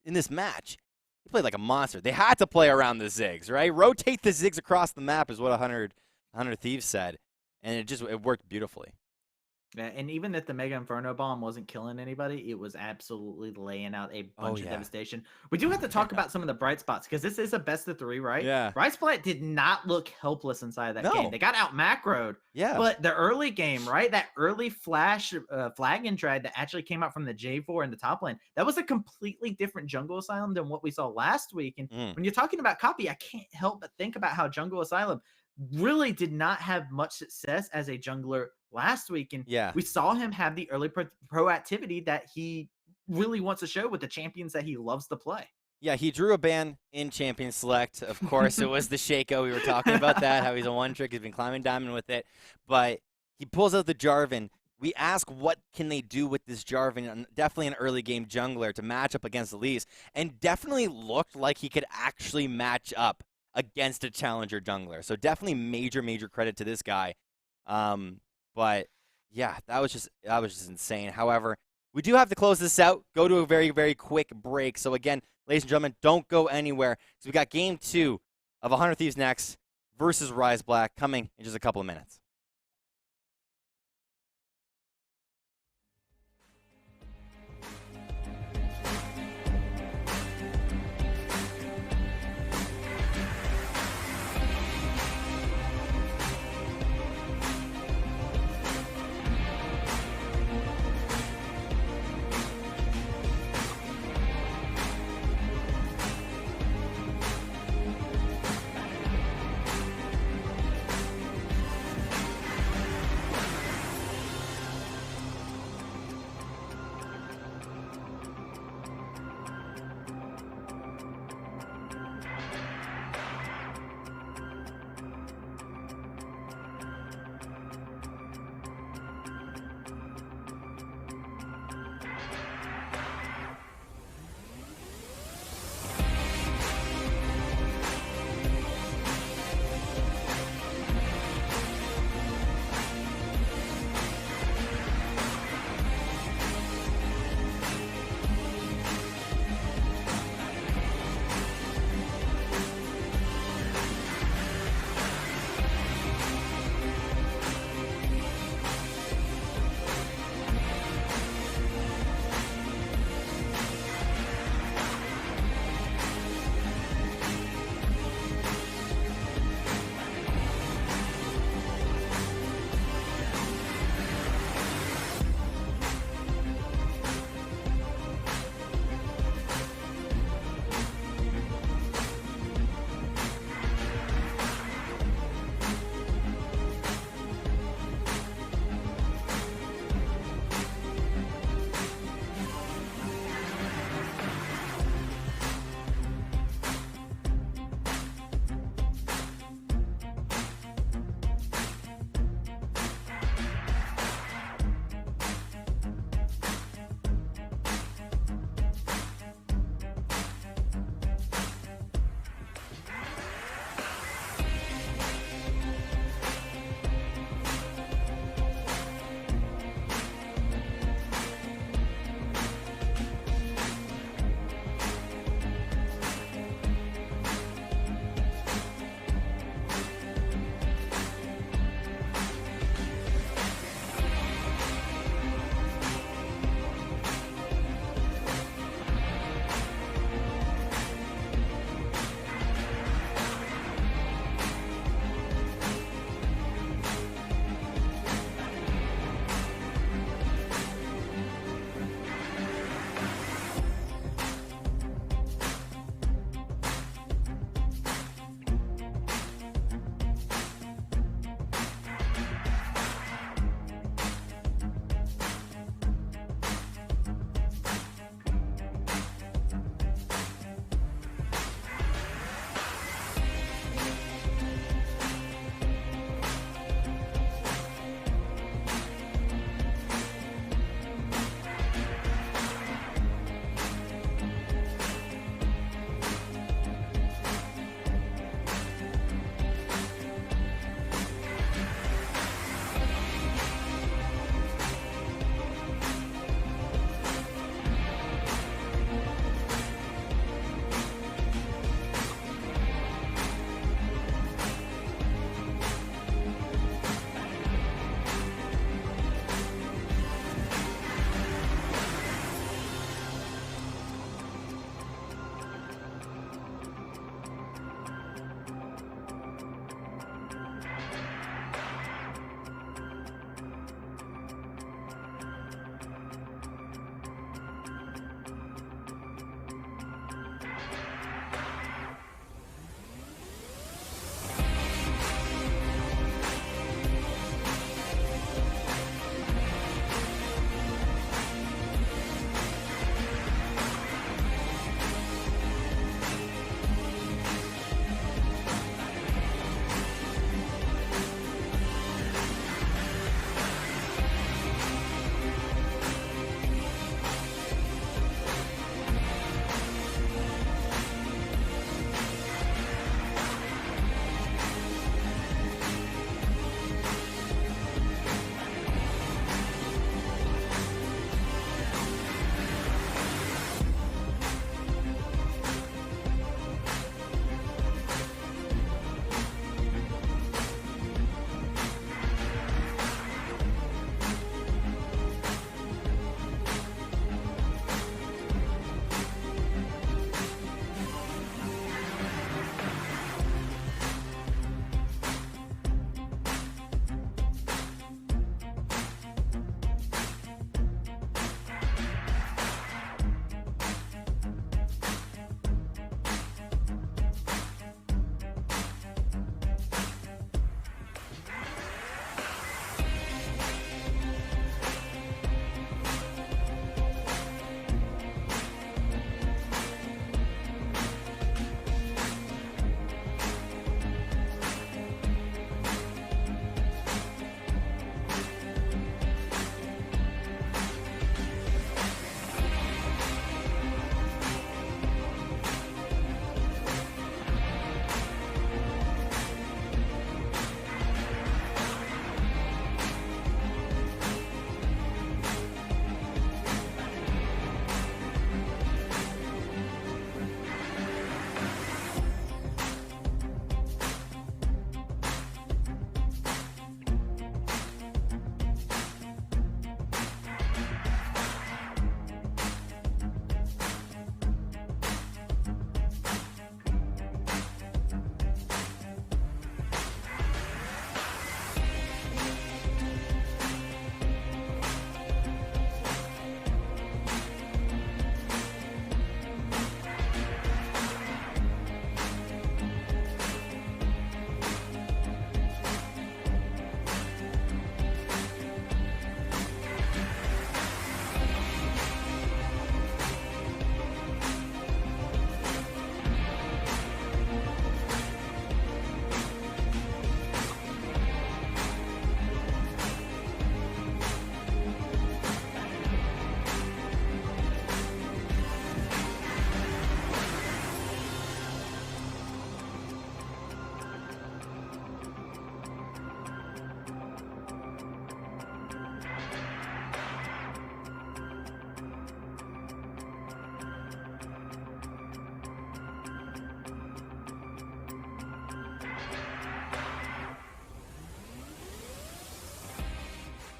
in this match, he played like a monster. They had to play around the Ziggs, right? Rotate the Ziggs across the map is what 100 Thieves said, and it worked beautifully. Yeah, and even if the Mega Inferno Bomb wasn't killing anybody, it was absolutely laying out a bunch of devastation. We do have to talk about some of the bright spots, because this is a best of 3, right? Yeah. Rise Black did not look helpless inside of that game. They got out macroed. Yeah. But the early game, right? That early flash flag and drag that actually came out from the J4 in the top lane, that was a completely different Jungle Asylum than what we saw last week. And when you're talking about Copy, I can't help but think about how Jungle Asylum really did not have much success as a jungler last week, and we saw him have the early proactivity that he really wants to show with the champions that he loves to play. Yeah, he drew a ban in Champion Select. Of course, it was the Shaco. We were talking about that, how he's a one-trick. He's been climbing diamond with it. But he pulls out the Jarvan. We ask what can they do with this Jarvan, definitely an early game jungler, to match up against Elise, and definitely looked like he could actually match up against a challenger jungler. So definitely major credit to this guy. But yeah, that was just insane. However, We do have to close this out, go to a very, very quick break. So again, ladies and gentlemen, don't go anywhere. So we got game 2 of 100 Thieves Next versus Rise Black coming in just a couple of minutes.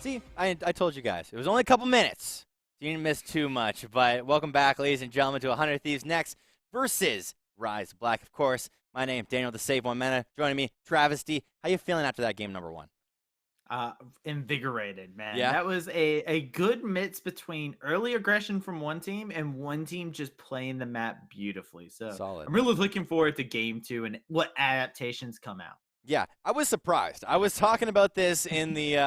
See, I told you guys. It was only a couple minutes. So you didn't miss too much. But welcome back, ladies and gentlemen, to 100 Thieves Next versus Rise Black, of course. My name, Daniel the Save One Mana. Joining me, Travesty. How you feeling after that game number 1? Invigorated, man. Yeah? That was a good mix between early aggression from one team and one team just playing the map beautifully. So Solid. I'm really looking forward to game 2 and what adaptations come out. Yeah, I was surprised. I was talking about this in the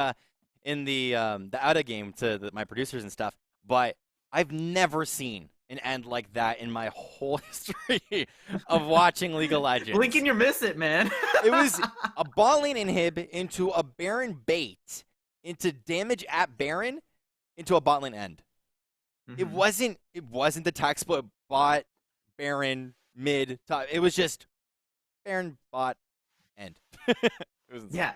outa game to my producers and stuff, but I've never seen an end like that in my whole history of watching League of Legends. Lincoln, you miss it, man. It was a bot lane inhib into a Baron bait into damage at Baron into a bot lane end. Mhm. It wasn't the tech split bot Baron mid top. It was just Baron bot end. Yeah,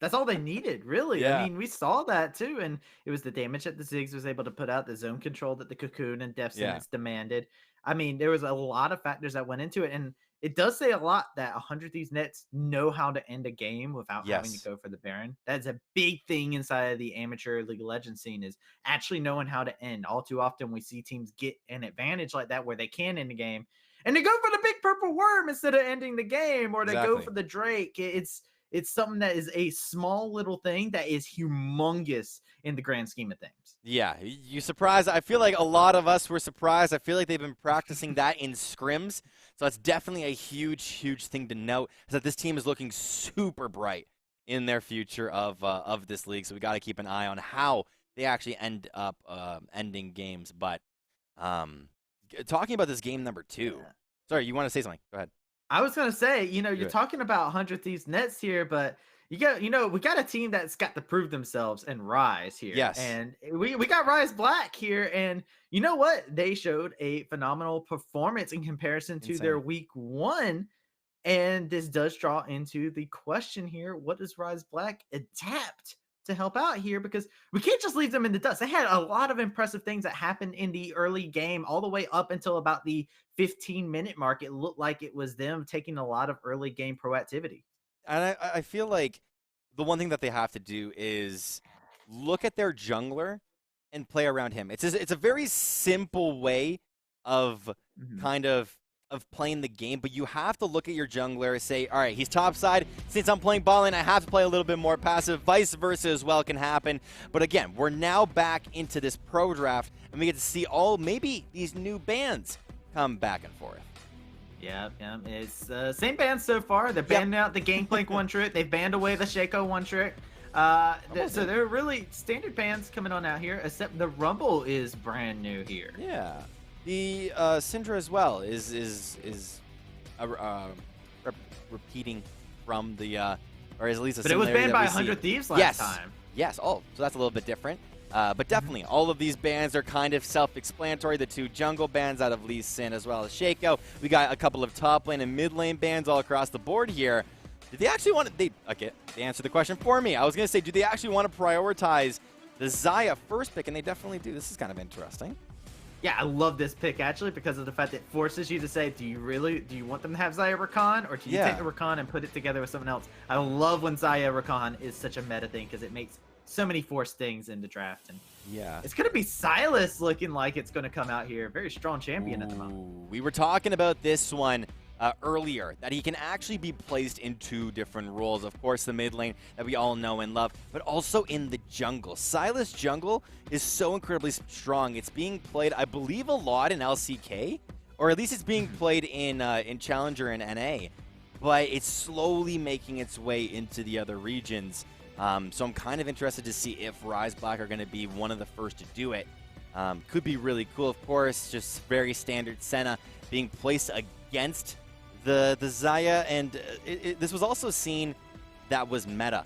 that's all they needed, really. Yeah. I mean, we saw that too, and it was the damage that the Ziggs was able to put out, the zone control that the Cocoon and Def Yeah. Sentence demanded. I mean, there was a lot of factors that went into it, and it does say a lot that 100 Thieves Nets know how to end a game without having to Yes. go for the Baron. That's a big thing inside of the amateur League of Legends scene, is actually knowing how to end. All too often, we see teams get an advantage like that where they can end the game, and they go for the big purple worm instead of ending the game, or they go Exactly. for the Drake. It's something that is a small little thing that is humongous in the grand scheme of things. Yeah, you surprised. I feel like a lot of us were surprised. I feel like they've been practicing that in scrims. So that's definitely a huge, huge thing to note, is that this team is looking super bright in their future of this league. So we got to keep an eye on how they actually end up ending games. But talking about this game number 2. Yeah. Sorry, you want to say something? Go ahead. I was gonna say, you're it. talking about 100 Thieves Nets here, but we got a team that's got to prove themselves and Rise here. Yes. And we got Rise Black here, and you know what? They showed a phenomenal performance in comparison to their Insane. week 1. And this does draw into the question here: what does Rise Black adapt to help out here? Because we can't just leave them in the dust. They had a lot of impressive things that happened in the early game, all the way up until about the 15-minute mark. It looked like it was them taking a lot of early game proactivity. And I feel like the one thing that they have to do is look at their jungler and play around him. It's a very simple way of kind of playing the game, but you have to look at your jungler and say, all right, he's top side. Since I'm playing ball lane, I have to play a little bit more passive. Vice versa as well can happen. But again, we're now back into this pro draft, and we get to see maybe these new bans come back and forth. Yeah. It's same band so far. They're banning out the Gangplank one trick. They've banned away the Shaco one trick. So they're really standard bans coming on out here, except the Rumble is brand new here. Yeah. The Syndra as well is repeating from the or is at least a But it was similarity banned that by we see. 100 Thieves last time. Yes. Oh, so that's a little bit different. But definitely, all of these bans are kind of self-explanatory. The 2 jungle bans out of Lee Sin as well as Shaco. We got a couple of top lane and mid lane bans all across the board here. Did they actually want to? They answered the question for me. I was going to say, do they actually want to prioritize the Xayah first pick? And they definitely do. This is kind of interesting. Yeah, I love this pick actually because of the fact that it forces you to say, do you want them to have Xayah Rakan, or do you take the Rakan and put it together with someone else? I love when Xayah Rakan is such a meta thing because it makes so many forced things in the draft. And yeah, it's going to be Silas looking like it's going to come out here. Very strong champion at the moment. We were talking about this one earlier, that he can actually be placed in 2 different roles. Of course, the mid lane that we all know and love, but also in the jungle. Silas jungle is so incredibly strong. It's being played, I believe, a lot in LCK, or at least it's being played in Challenger and NA, but it's slowly making its way into the other regions. So I'm kind of interested to see if Rise Black are going to be one of the first to do it. Could be really cool, of course. Just very standard Senna being placed against the Xayah, and this was also seen that was meta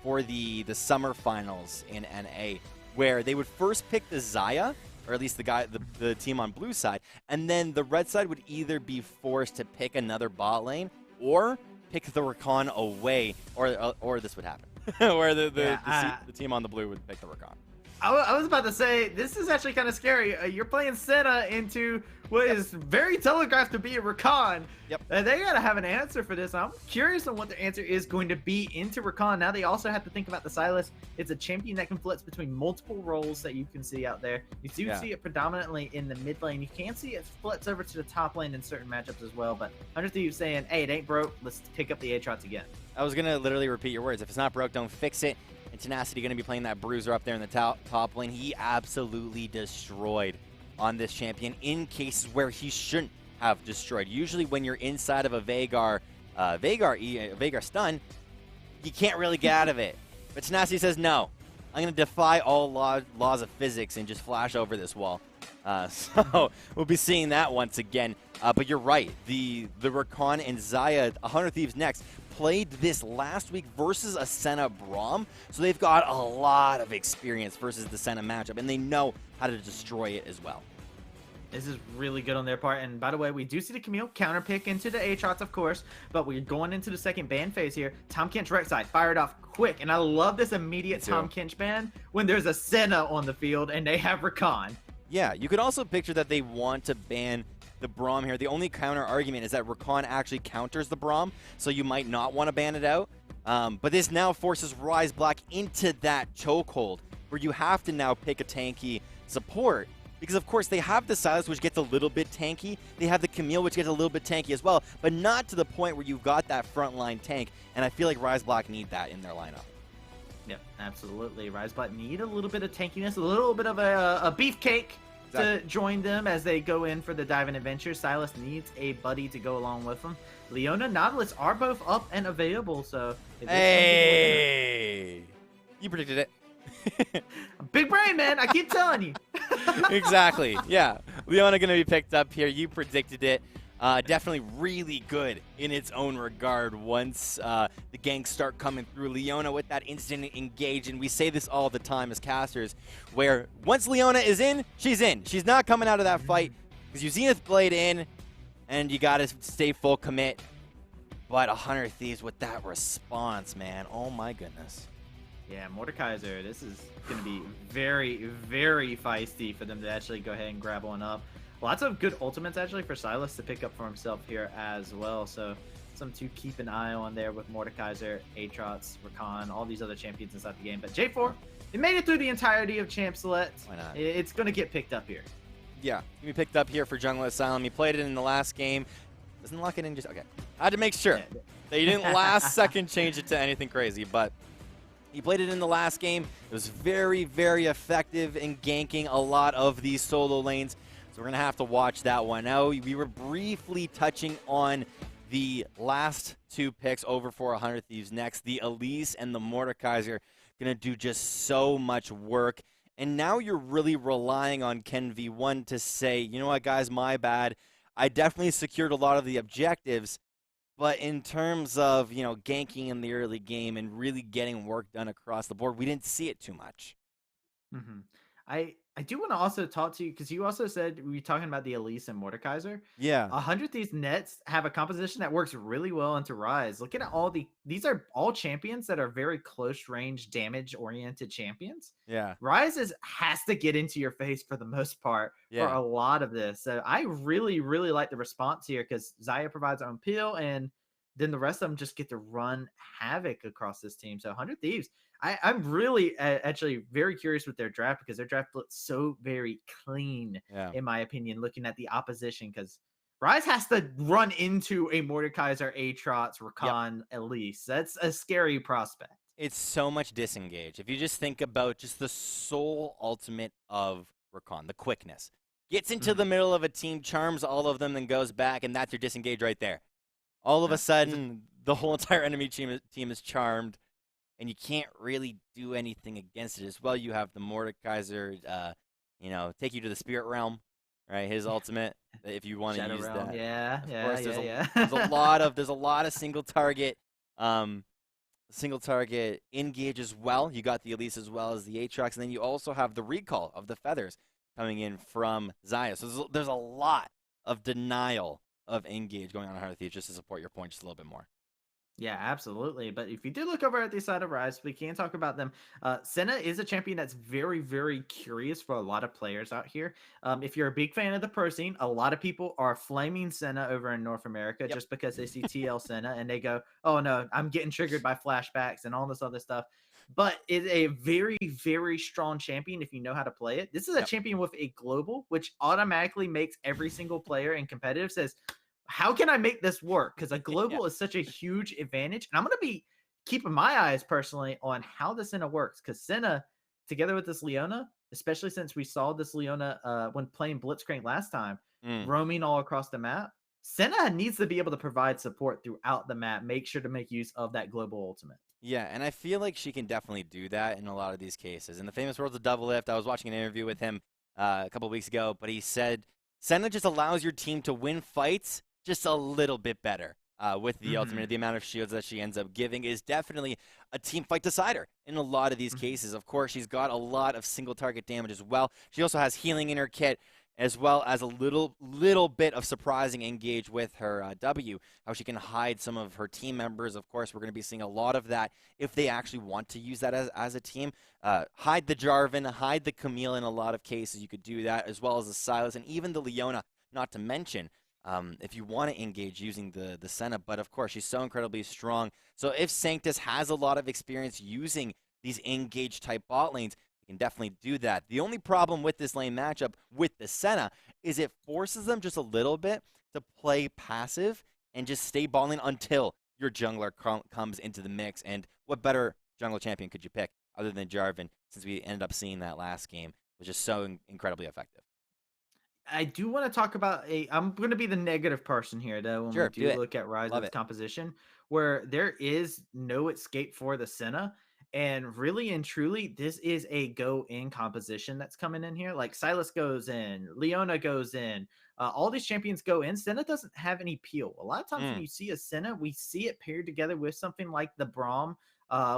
for the summer finals in NA, where they would first pick the Xayah, or at least the team on blue side, and then the red side would either be forced to pick another bot lane or pick the Rakan away, or this would happen, where the team on the blue would pick the Rakan. I was about to say, this is actually kind of scary. You're playing Senna into what is very telegraphed to be a Rakan. Yep. They got to have an answer for this. I'm curious on what their answer is going to be into Rakan. Now they also have to think about the Sylas. It's a champion that can flex between multiple roles that you can see out there. You do see it predominantly in the mid lane. You can see it flex over to the top lane in certain matchups as well. But 100 Thieves saying, hey, it ain't broke. Let's pick up the Aatrox again. I was going to literally repeat your words. If it's not broke, don't fix it. And Tenacity going to be playing that bruiser up there in the top lane. He absolutely destroyed on this champion in cases where he shouldn't have destroyed. Usually when you're inside of a Veigar stun, you can't really get out of it. But Tenacity says, no, I'm going to defy all laws of physics and just flash over this wall. So we'll be seeing that once again. But you're right. The Rakan and Xayah, 100 Thieves next, played this last week versus a Senna Braum. So they've got a lot of experience versus the Senna matchup, and they know how to destroy it as well. This is really good on their part. And by the way, we do see the Camille counter pick into the Aatrox, of course, but we're going into the second ban phase here. Tahm Kench Rek'Sai fired off quick, and I love this immediate Tahm Kench ban when there's a Senna on the field and they have Rakan. Yeah, you could also picture that they want to ban the Braum here. The only counter argument is that Rakan actually counters the Braum, so you might not want to ban it out. But this now forces Rise Black into that chokehold, where you have to now pick a tanky support. Because, of course, they have the Sylas, which gets a little bit tanky. They have the Camille, which gets a little bit tanky as well, but not to the point where you've got that frontline tank. And I feel like Rise Black need that in their lineup. Yep, absolutely. Rise Black need a little bit of tankiness, a little bit of a beefcake to join them as they go in for the Dive-In Adventure. Sylas needs a buddy to go along with them. Leona, Nautilus are both up and available, so... Hey! You predicted it. Big brain, man. I keep telling you. Exactly. Yeah. Leona going to be picked up here. You predicted it. Definitely really good in its own regard once the ganks start coming through. Leona with that instant engage, and we say this all the time as casters, where once Leona is in. She's not coming out of that fight because you Zenith Blade in, and you got to stay full commit. But 100 Thieves with that response, man. Oh, my goodness. Yeah, Mordekaiser, this is going to be very, very feisty for them to actually go ahead and grab one up. Lots of good ultimates, actually, for Sylas to pick up for himself here as well. So, something to keep an eye on there with Mordekaiser, Aatrox, Rakan, all these other champions inside the game. But J4, it made it through the entirety of Champ Select. Why not? It's going to get picked up here. Yeah, he be picked up here for Jungle Asylum. He played it in the last game. Doesn't lock it in just... Okay. I had to make sure that you didn't last second change it to anything crazy, but... He played it in the last game. It was very, very effective in ganking a lot of these solo lanes. So we're going to have to watch that one. Now, we were briefly touching on the last two picks over for 100 Thieves next. The Elise and the Mordekaiser going to do just so much work. And now you're really relying on Ken V1 to say, you know what, guys, my bad. I definitely secured a lot of the objectives. But in terms of, you know, ganking in the early game and really getting work done across the board, we didn't see it too much. Mm-hmm. I do want to also talk to you because you also said we were talking about the Elise and Mordekaiser. Yeah. 100 Thieves nets have a composition that works really well into Rise. Looking at these are all champions that are very close range damage oriented champions. Yeah. Rise has to get into your face for the most part for a lot of this. So I really, really like the response here because Xayah provides her own peel and then the rest of them just get to run havoc across this team. So 100 Thieves, I'm really actually very curious with their draft because their draft looks so very clean, in my opinion, looking at the opposition because Rise has to run into a Mordekaiser, Aatrox, Rakan, Elise. That's a scary prospect. It's so much disengage. If you just think about just the sole ultimate of Rakan, the quickness. Gets into the middle of a team, charms all of them, then goes back, and that's your disengage right there. All of a sudden, the whole entire enemy team is charmed. And you can't really do anything against it as well. You have the Mordekaiser, you know, take you to the spirit realm, right? His ultimate, if you want to use realm. that. Yeah, There's a lot of single target engage as well. You got the Elise as well as the Aatrox, and then you also have the recall of the feathers coming in from Xayah. So there's a lot of denial of engage going on in 100 Thieves just to support your point just a little bit more. Yeah, absolutely. But if you do look over at the side of Rise, we can talk about them. Senna is a champion that's very, very curious for a lot of players out here. If you're a big fan of the pro scene, a lot of people are flaming Senna over in North America Yep. just because they see TL Senna and they go, "Oh no, I'm getting triggered by flashbacks and all this other stuff." But it's a very, very strong champion if you know how to play it. This is a Yep. champion with a global, which automatically makes every single player in competitive says, how can I make this work? Because a Yeah. global is such a huge advantage. And I'm going to be keeping my eyes personally on how the Senna works. Because Senna, together with this Leona, especially since we saw this Leona when playing Blitzcrank last time, Mm. roaming all across the map, Senna needs to be able to provide support throughout the map. Make sure to make use of that global ultimate. Yeah, and I feel like she can definitely do that in a lot of these cases. In the famous words of Double Lift, I was watching an interview with him a couple weeks ago, but he said Senna just allows your team to win fights just a little bit better. With the ultimate, Hmm. the amount of shields that she ends up giving is definitely a team fight decider in a lot of these Hmm. cases. Of course, she's got a lot of single target damage as well. She also has healing in her kit, as well as a little bit of surprising engage with her W, how she can hide some of her team members. Of course, we're going to be seeing a lot of that if they actually want to use that as a team. Hide the Jarvan, hide the Camille in a lot of cases. You could do that, as well as the Silas and even the Leona, not to mention. If you want to engage using the Senna, but of course she's so incredibly strong. So if Sanctus has a lot of experience using these engage type bot lanes, you can definitely do that. The only problem with this lane matchup with the Senna is it forces them just a little bit to play passive and just stay balling until your jungler comes into the mix. And what better jungle champion could you pick other than Jarvan, since we ended up seeing that last game, which is so incredibly effective. I do want to talk about a. I'm going to be the negative person here, though, when we Sure, do do it. look at Rise Love of it. composition, where there is no escape for the Senna. And really and truly, this is a go in composition that's coming in here. Like Silas goes in, Leona goes in, all these champions go in. Senna doesn't have any peel. A lot of times when Mm. you see a Senna, we see it paired together with something like the Braum,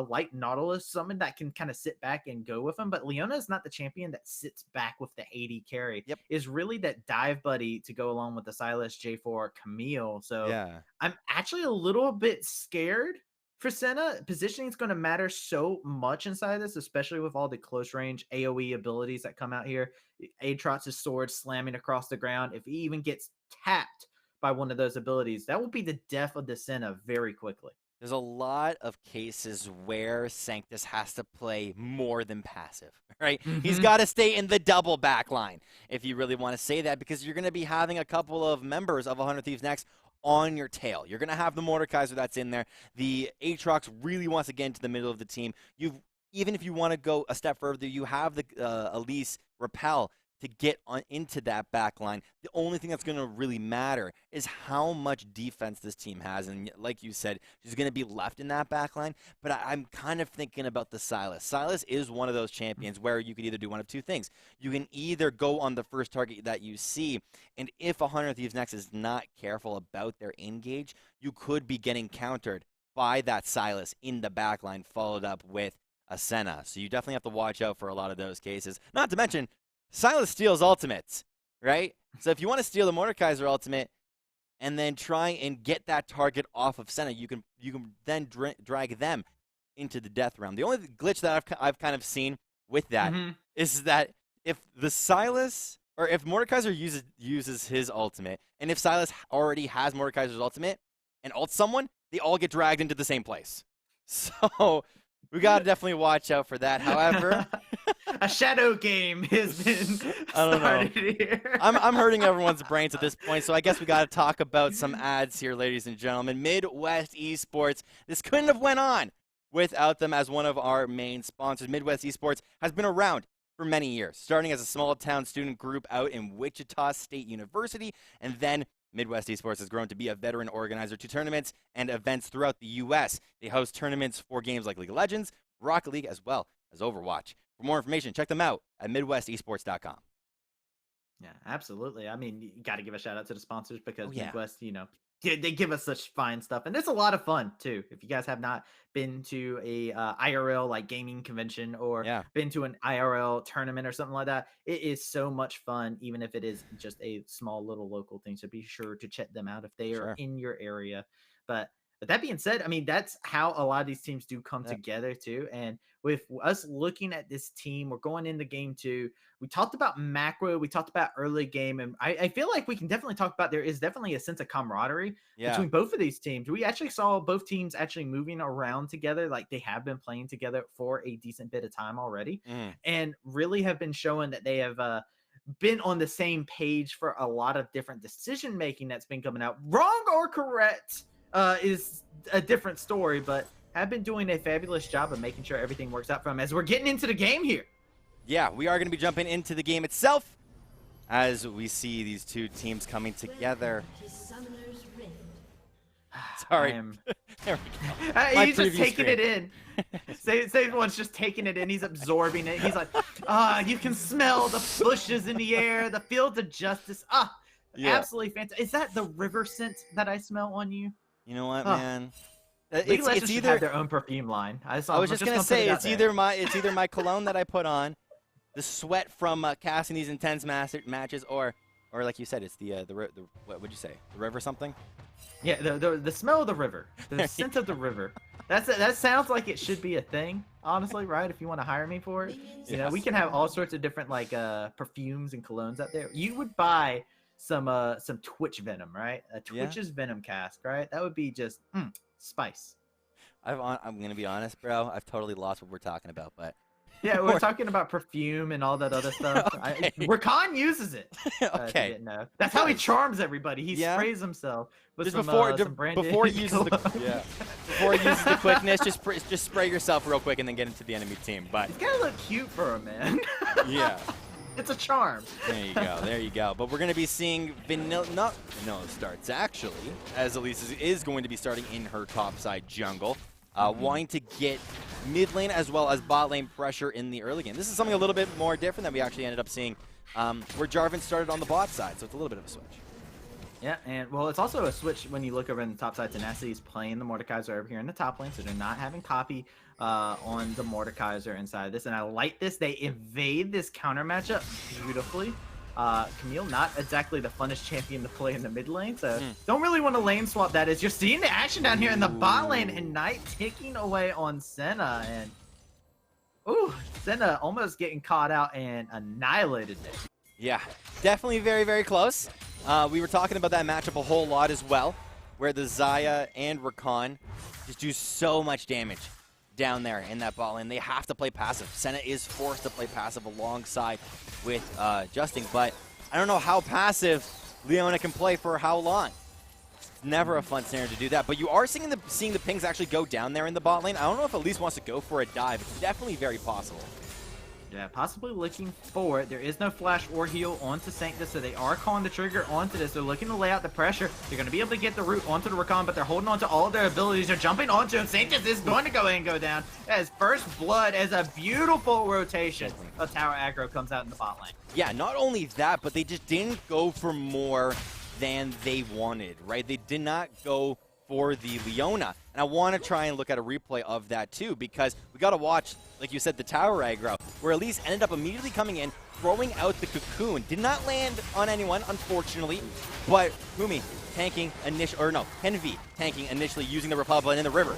like Nautilus, someone that can kind of sit back and go with them. But Leona is not the champion that sits back with the 80 carry. Yep. Is really that dive buddy to go along with the Silas, J4, Camille. So Yeah. I'm actually a little bit scared for Senna. Positioning is going to matter so much inside this, especially with all the close range AoE abilities that come out here. Aatrox's sword slamming across the ground. If he even gets tapped by one of those abilities, that will be the death of the Senna very quickly. There's a lot of cases where Sanctus has to play more than passive, right? He's Hmm. got to stay in the double back line if you really want to say that, because you're going to be having a couple of members of 100 Thieves Next on your tail. You're going to have the Mordekaiser that's in there. The Aatrox really wants to get into the middle of the team. Even if you want to go a step further, you have the Elise Repel to get into that back line. The only thing that's going to really matter is how much defense this team has. And like you said, she's going to be left in that back line. But I'm kind of thinking about the Silas. Silas is one of those champions where you could either do one of two things. You can either go on the first target that you see, and if 100 Thieves Next is not careful about their engage, you could be getting countered by that Silas in the back line, followed up with a Senna. So you definitely have to watch out for a lot of those cases. Not to mention, Silas steals ultimates, right? So if you want to steal the Mordekaiser ultimate and then try and get that target off of Senna, you can then drag them into the death round. The only glitch that I've kind of seen with that Hmm. is that if the Silas or if Mordekaiser uses his ultimate, and if Silas already has Mordekaiser's ultimate and ults someone, they all get dragged into the same place. So we got to definitely watch out for that. However, A shadow game has been I don't know. started here. I'm hurting everyone's brains at this point, so I guess we got to talk about some ads here, ladies and gentlemen. Midwest Esports. This couldn't have went on without them as one of our main sponsors. Midwest Esports has been around for many years, starting as a small town student group out in Wichita State University, and then Midwest Esports has grown to be a veteran organizer to tournaments and events throughout the U.S. They host tournaments for games like League of Legends, Rocket League, as well as Overwatch. For more information, check them out at MidwestEsports.com. Yeah, absolutely. I mean, you got to give a shout out to the sponsors Oh, because yeah. Midwest, they give us such fine stuff, and it's a lot of fun too. If you guys have not been to a IRL like gaming convention or Yeah, been to an IRL tournament or something like that, it is so much fun, even if it is just a small little local thing. So be sure to check them out if they are sure. in your area. But But that being said, I mean, that's how a lot of these teams do come Yeah. together too. And with us looking at this team, we're going into game two. We talked about macro, we talked about early game, and I feel like we can definitely talk about there is definitely a sense of camaraderie Yeah. between both of these teams. We actually saw both teams actually moving around together, like they have been playing together for a decent bit of time already, and really have been showing that they have been on the same page for a lot of different decision making that's been coming out. Wrong or correct is a different story, but have been doing a fabulous job of making sure everything works out for them as we're getting into the game here. Yeah, we are going to be jumping into the game itself as we see these two teams coming together. Sorry. There we go. He's just taking it in. Saban's just taking it in. He's absorbing it. He's like, you can smell the bushes in the air, the fields of justice. Absolutely fantastic. Is that the river scent that I smell on you? You know what, man? It's either have their own perfume line. I was just gonna say it's either my cologne that I put on, the sweat from casting these intense matches, or like you said, it's the what would you say, the river something? Yeah, the smell of the river, the scent of the river. That sounds like it should be a thing, honestly, right? If you want to hire me for it, you know, we can have all sorts of different like perfumes and colognes out there. You would buy some Twitch venom, right? A Twitch's venom cask, right? That would be just spice. I'm gonna be honest, bro. I've totally lost what we're talking about, but yeah, we're talking about perfume and all that other stuff. Okay. Rakan uses it. Okay, didn't know. That's how he charms everybody. He sprays himself with some branded before he uses the quickness. Just spray yourself real quick and then get into the enemy team. But he's gotta look cute for a man. Yeah. It's a charm. There you go. But we're going to be seeing Vanilla starts, actually, as Elise is going to be starting in her topside jungle, wanting to get mid lane as well as bot lane pressure in the early game. This is something a little bit more different than we actually ended up seeing where Jarvan started on the bot side, so it's a little bit of a switch. Yeah, and well, it's also a switch when you look over in the top side. Tenacity is playing the Mordekaiser over here in the top lane, so they're not having copy on the Mordekaiser inside of this. And I like this. They evade this counter matchup beautifully. Camille, not exactly the funnest champion to play in the mid lane, so don't really want to lane swap that. As you're seeing the action down here in the bot lane, and Knight ticking away on Senna, and Senna almost getting caught out and annihilated there. Yeah, definitely very, very close. We were talking about that matchup a whole lot as well, where the Xayah and Rakan just do so much damage down there in that bot lane. They have to play passive. Senna is forced to play passive alongside with Justin, but I don't know how passive Leona can play for how long. It's never a fun scenario to do that, but you are seeing the pings actually go down there in the bot lane. I don't know if Elise wants to go for a dive. It's definitely very possible. Yeah, possibly looking for it. There is no flash or heal onto Sanctus, so they are calling the trigger onto this. They're looking to lay out the pressure. They're going to be able to get the root onto the Rakan, but they're holding on to all of their abilities. They're jumping onto him. Sanctus is going to go in and go down as first blood, as a beautiful rotation of tower aggro comes out in the bot lane. Yeah, not only that, but they just didn't go for more than they wanted, right? They did not go for the Leona. And I want to try and look at a replay of that too, because we got to watch, like you said, the tower aggro, where Elise ended up immediately coming in, throwing out the cocoon. Did not land on anyone, unfortunately, but Humi tanking Henvi tanking initially using the Republic in the river.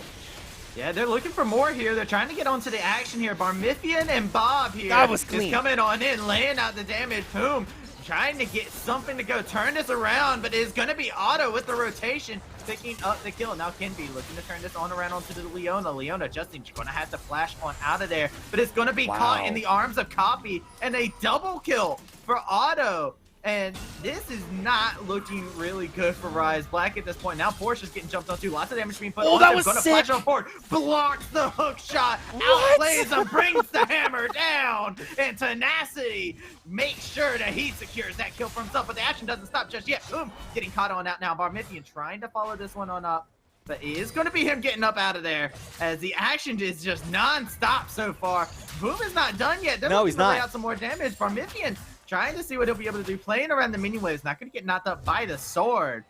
Yeah, they're looking for more here. They're trying to get onto the action here. Barmithian and Bob here that was clean. Is coming on in, laying out the damage. Boom. Trying to get something to go turn this around, but it's going to be Otto with the rotation, picking up the kill. Now Kenby looking to turn this on around onto the Leona. Leona, Justin's going to have to flash on out of there, but it's going to be caught in the arms of Copy, and a double kill for Otto. And this is not looking really good for Rise Black at this point. Now Portia's getting jumped onto. Lots of damage being put on. That was going to sick. flash on forward. Blocks the hook shot. Outplays him. Brings the hammer down. And Tenacity makes sure that he secures that kill for himself. But the action doesn't stop just yet. Boom. Getting caught on out now. Barmithian trying to follow this one on up. But it is going to be him getting up out of there, as the action is just non-stop so far. Boom is not done yet. They're looking to lay out some more damage. Barmithian trying to see what he'll be able to do, playing around the mini waves. Not going to get knocked up by the sword.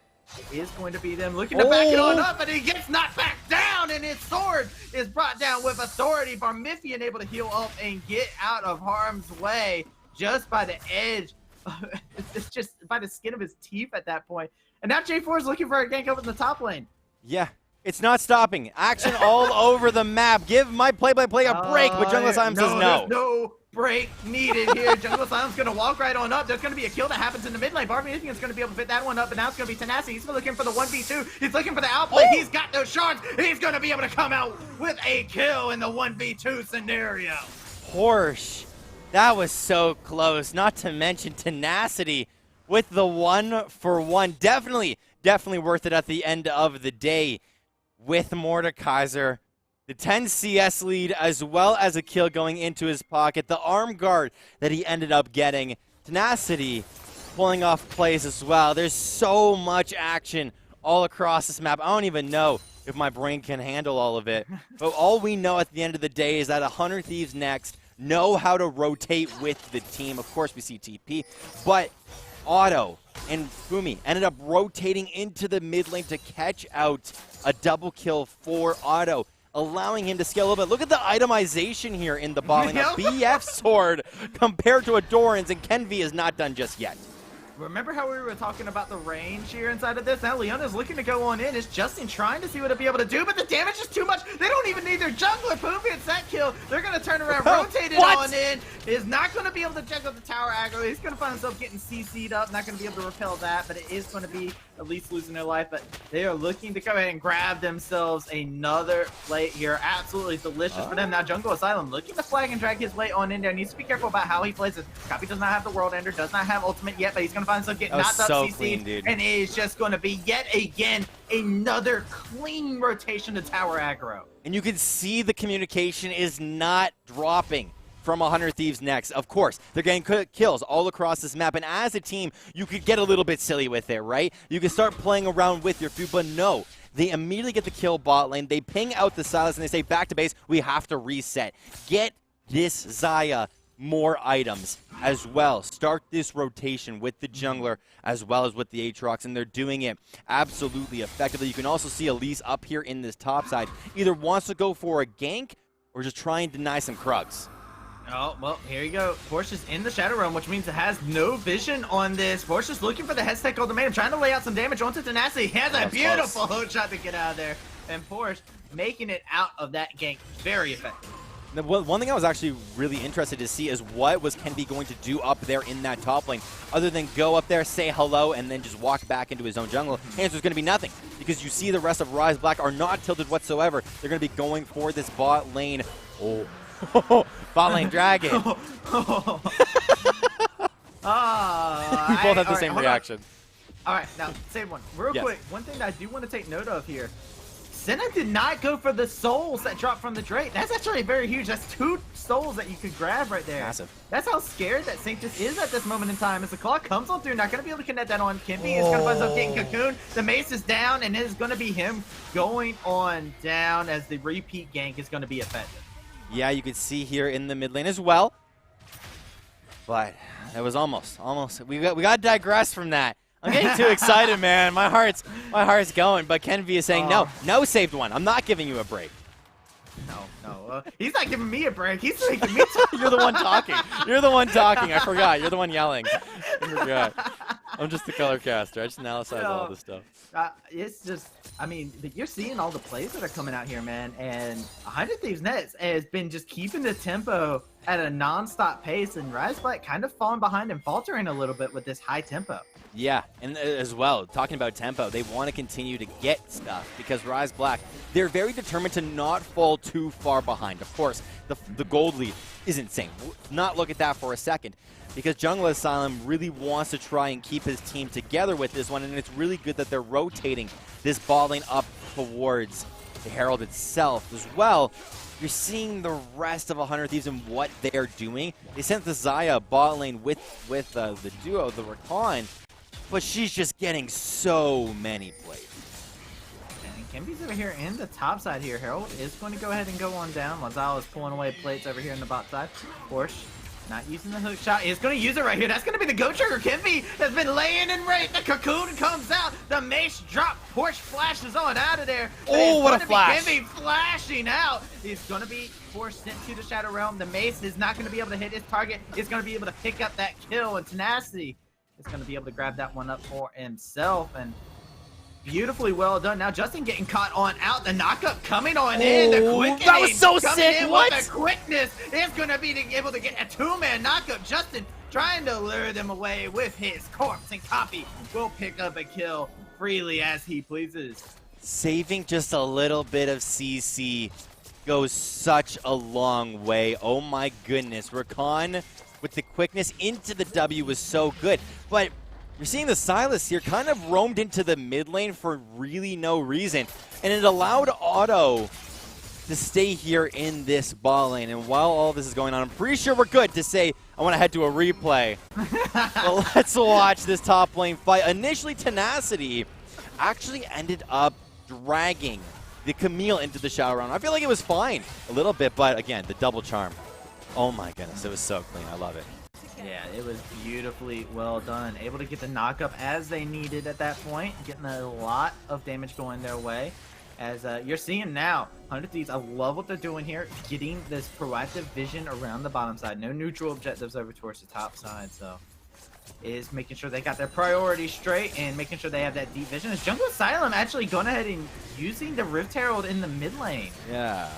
It is going to be them looking to back it on up, but he gets knocked back down, and his sword is brought down with authority. Barmithian able to heal up and get out of harm's way just by the edge. It's just by the skin of his teeth at that point. And now J4 is looking for a gank up in the top lane. Yeah, It's not stopping. Action all over the map. Give my play-by-play a break, but Jungle Asylum says no. There's no break needed here. Jungle Asylum's going to walk right on up. There's going to be a kill that happens in the mid lane. Barbie is going to be able to fit that one up, but now it's going to be Tenacity. He's looking for the 1v2. He's looking for the outplay. Oh. He's got those shards. He's going to be able to come out with a kill in the 1v2 scenario. Porsche. That was so close. Not to mention Tenacity with the 1-for-1. Definitely worth it at the end of the day with Mordekaiser. The 10 CS lead as well as a kill going into his pocket. The arm guard that he ended up getting. Tenacity pulling off plays as well. There's so much action all across this map. I don't even know if my brain can handle all of it. But all we know at the end of the day is that 100 Thieves next know how to rotate with the team. Of course, we see TP, but Otto and Fumi ended up rotating into the mid lane to catch out a double kill for Otto, allowing him to scale a little bit. Look at the itemization here in the bot lane. A BF sword compared to a Doran's, and Kenvi is not done just yet. Remember how we were talking about the range here inside of this? Now Leona's looking to go on in. It's Justin trying to see what he'll be able to do, but the damage is too much. They don't even need their jungler. Boom gets that kill. They're going to turn around, rotate it on in. Is not going to be able to check out the tower aggro. He's going to find himself getting CC'd up. Not going to be able to repel that, but it is going to be at least losing their life. But they are looking to come ahead and grab themselves another plate here. Absolutely delicious for them. Now Jungle Asylum looking to flag and drag his way on in there. Needs to be careful about how he plays this. Copy does not have the World Ender, does not have ultimate yet, but he's going to find himself getting knocked up, CC, and it is just going to be yet again another clean rotation to tower aggro. And you can see the communication is not dropping from 100 Thieves next. Of course, they're getting kills all across this map, and as a team, you could get a little bit silly with it, right? You can start playing around with your food, but no. They immediately get the kill bot lane. They ping out the Silas, and they say, back to base, we have to reset. Get this Xayah more items as well. Start this rotation with the jungler as well as with the Aatrox, and they're doing it absolutely effectively. You can also see Elise up here in this top side either wants to go for a gank or just try and deny some Krugs. Oh, well, here you go. Porsche's in the Shadow Realm, which means it has no vision on this. Porsche's looking for the Hextech ultimatum, trying to lay out some damage onto Tenacity. He has a beautiful hook shot to get out of there. And Porsche making it out of that gank very effective. One thing I was actually really interested to see is what was Kenvi going to do up there in that top lane, other than go up there, say hello, and then just walk back into his own jungle. The answer is going to be nothing, because you see the rest of Rise Black are not tilted whatsoever. They're going to be going for this bot lane. Oh, bot lane dragon. We both have the same reaction. All right, now, save one. Real quick, one thing that I do want to take note of here. Senna did not go for the souls that dropped from the Drake. That's actually very huge. That's 2 souls that you could grab right there. Massive. That's how scared that Sanctus is at this moment in time. As the clock comes on through, not going to be able to connect that on Kimby. It's going to find himself getting cocooned. The mace is down, and it is going to be him going on down as the repeat gank is going to be effective. Yeah, you could see here in the mid lane as well. But it was almost. We got to digress from that. I'm getting too excited, man. My heart's going. But Kenvi is saying, no saved one. I'm not giving you a break. No. He's not giving me a break. He's making me talk. You're the one talking. I forgot. You're the one yelling. I forgot. I'm just the color caster. I just analyze all this stuff. It's just, I mean, you're seeing all the plays that are coming out here, man. And 100 Thieves Nets has been just keeping the tempo at a non-stop pace. And Rise Black kind of falling behind and faltering a little bit with this high tempo. Yeah, and as well, talking about tempo, they want to continue to get stuff because Rise Black, they're very determined to not fall too far behind. Of course, the gold lead is insane. Not look at that for a second because Jungle Asylum really wants to try and keep his team together with this one, and it's really good that they're rotating this ball lane up towards the Herald itself as well. You're seeing the rest of 100 Thieves and what they're doing. They sent the Xayah bot lane with the duo, the Rakan, but she's just getting so many plays. And Kimby's over here in the top side here. Herald is going to go ahead and go on down. Lazal is pulling away plates over here in the bot side. Porsche not using the hook shot. He's going to use it right here. That's going to be the go trigger. Kimby has been laying in rate. The cocoon comes out. The mace drop. Porsche flashes on out of there. Oh, what a flash. Kimby flashing out. He's going to be forced sent to the Shadow Realm. The mace is not going to be able to hit his target. He's going to be able to pick up that kill, and Tenacity is going to be able to grab that one up for himself. And beautifully well done. Now Justin getting caught on out. The knockup coming on in. The quick that was so coming sick. in What? with the quickness is going to be able to get a two-man knockup. Justin trying to lure them away with his corpse, and Copy will pick up a kill freely as he pleases. Saving just a little bit of CC goes such a long way. Oh my goodness. Rakan with the quickness into the W was so good. But you're seeing the Sylas here kind of roamed into the mid lane for really no reason. And it allowed Otto to stay here in this ball lane. And while all this is going on, I'm pretty sure we're good to say I want to head to a replay. But let's watch this top lane fight. Initially, Tenacity actually ended up dragging the Camille into the Shadow Realm. I feel like it was fine a little bit, but again, the double charm. Oh my goodness, it was so clean. I love it. Yeah, it was beautifully well done. Able to get the knockup as they needed at that point, getting a lot of damage going their way. As you're seeing now, 100 Thieves, I love what they're doing here, getting this proactive vision around the bottom side. No neutral objectives over towards the top side, so is making sure they got their priorities straight and making sure they have that deep vision. Is Jungle Asylum actually going ahead and using the Rift Herald in the mid lane? Yeah.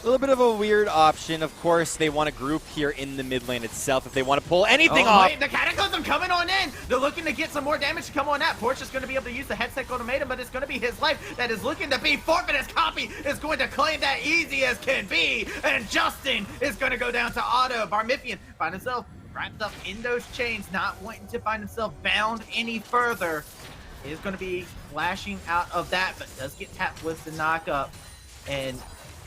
A little bit of a weird option. Of course, they want to group here in the mid lane itself if they want to pull anything off. Wait, the Cataclysm coming on in. They're looking to get some more damage to come on out. Porch is going to be able to use the headset ultimatum, but it's going to be his life that is looking to be forfeit. His Copy is going to claim that easy as can be. And Justin is going to go down to Otto. Barmithian find himself wrapped up in those chains, not wanting to find himself bound any further. Is going to be flashing out of that, but does get tapped with the knockup. And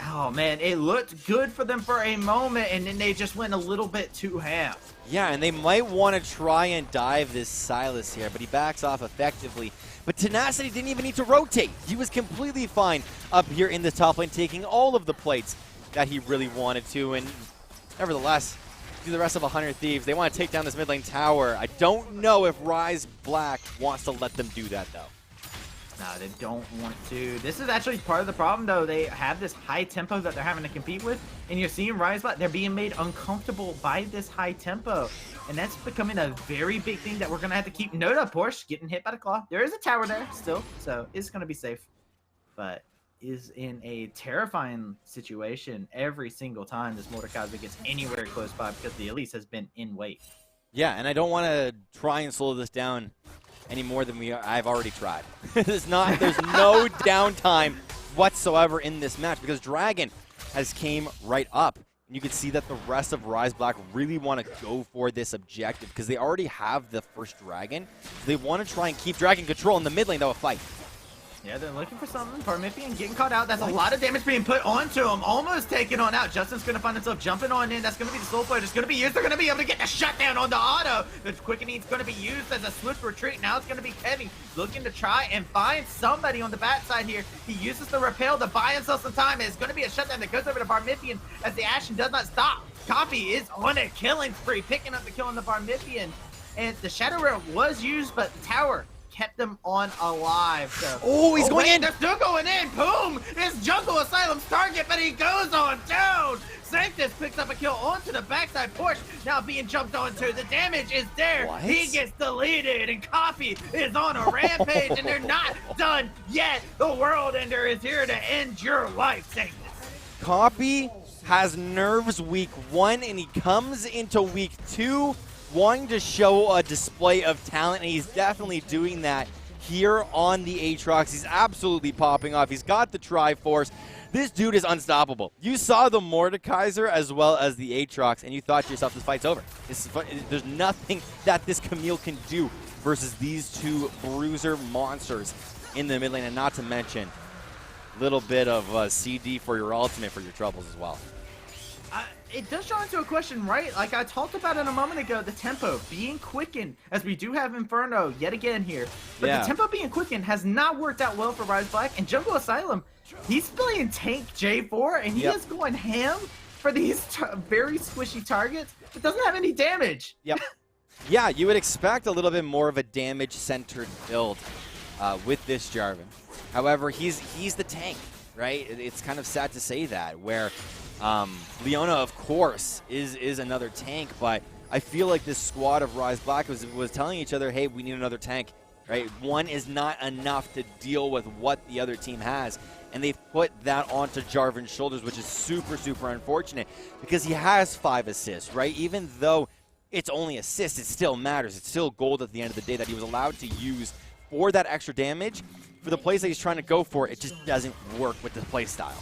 oh man, it looked good for them for a moment, and then they just went a little bit too ham. Yeah, and they might want to try and dive this Sylas here, but he backs off effectively. But Tenacity didn't even need to rotate. He was completely fine up here in the top lane, taking all of the plates that he really wanted to. And nevertheless, do the rest of 100 Thieves. They want to take down this mid lane tower. I don't know if Rise Black wants to let them do that, though. No, they don't want to. This is actually part of the problem, though. They have this high tempo that they're having to compete with, and you're seeing Rise Black. They're being made uncomfortable by this high tempo, and that's becoming a very big thing that we're going to have to keep note of. Porsche getting hit by the claw. There is a tower there still, so it's going to be safe, but is in a terrifying situation every single time this Mordekaiser gets anywhere close by because the Elise has been in wait. Yeah, and I don't want to try and slow this down any more than I've already tried. There's no downtime whatsoever in this match because Dragon has came right up. And you can see that the rest of Rise Black really want to go for this objective because they already have the first Dragon. They want to try and keep Dragon control in the mid lane. That will fight. Yeah, they're looking for something. Parmithian getting caught out. That's a lot of damage being put onto him. Almost taken on out. Justin's going to find himself jumping on in. That's going to be the soul flare. It's going to be used. They're going to be able to get the shutdown on the Auto. The quickening's going to be used as a swift retreat. Now it's going to be Kevin looking to try and find somebody on the backside here. He uses the repel to buy himself some time. It's going to be a shutdown that goes over to Parmithian as the action does not stop. Copy is on a killing spree, picking up the kill on the Parmithian. And the Shadow Rail was used, but the tower kept them on alive. So. Oh, he's going in. They're still going in. Boom! It's Jungle Asylum's target, but he goes on down. Sanctus picks up a kill onto the backside. Porsche now being jumped onto. The damage is there. What? He gets deleted, and Copy is on a rampage, and they're not done yet. The World Ender is here to end your life, Sanctus. Copy has nerves week 1, and he comes into week 2 wanting to show a display of talent, and he's definitely doing that here on the Aatrox. He's absolutely popping off. He's got the Triforce. This dude is unstoppable. You saw the Mordekaiser as well as the Aatrox, and you thought to yourself, this fight's over. There's nothing that this Camille can do versus these two bruiser monsters in the mid lane, and not to mention a little bit of CD for your ultimate for your troubles as well. It does draw into a question, right? Like I talked about it a moment ago, the tempo being quickened, as we do have Inferno yet again here. But the tempo being quickened has not worked out well for Rise Black. And Jungle Asylum, he's playing tank J4, and he is going ham for these very squishy targets. It doesn't have any damage. Yep. Yeah, you would expect a little bit more of a damage-centered build with this Jarvan. However, he's the tank, right? It's kind of sad to say that, where Leona, of course, is another tank, but I feel like this squad of Rise Black was telling each other, hey, we need another tank right? One is not enough to deal with what the other team has. And they've put that onto Jarvan's shoulders, which is super, super unfortunate because he has 5 assists, right? Even though it's only assists, it still matters. It's still gold at the end of the day that he was allowed to use for that extra damage. For the plays that he's trying to go for, it just doesn't work with the play style.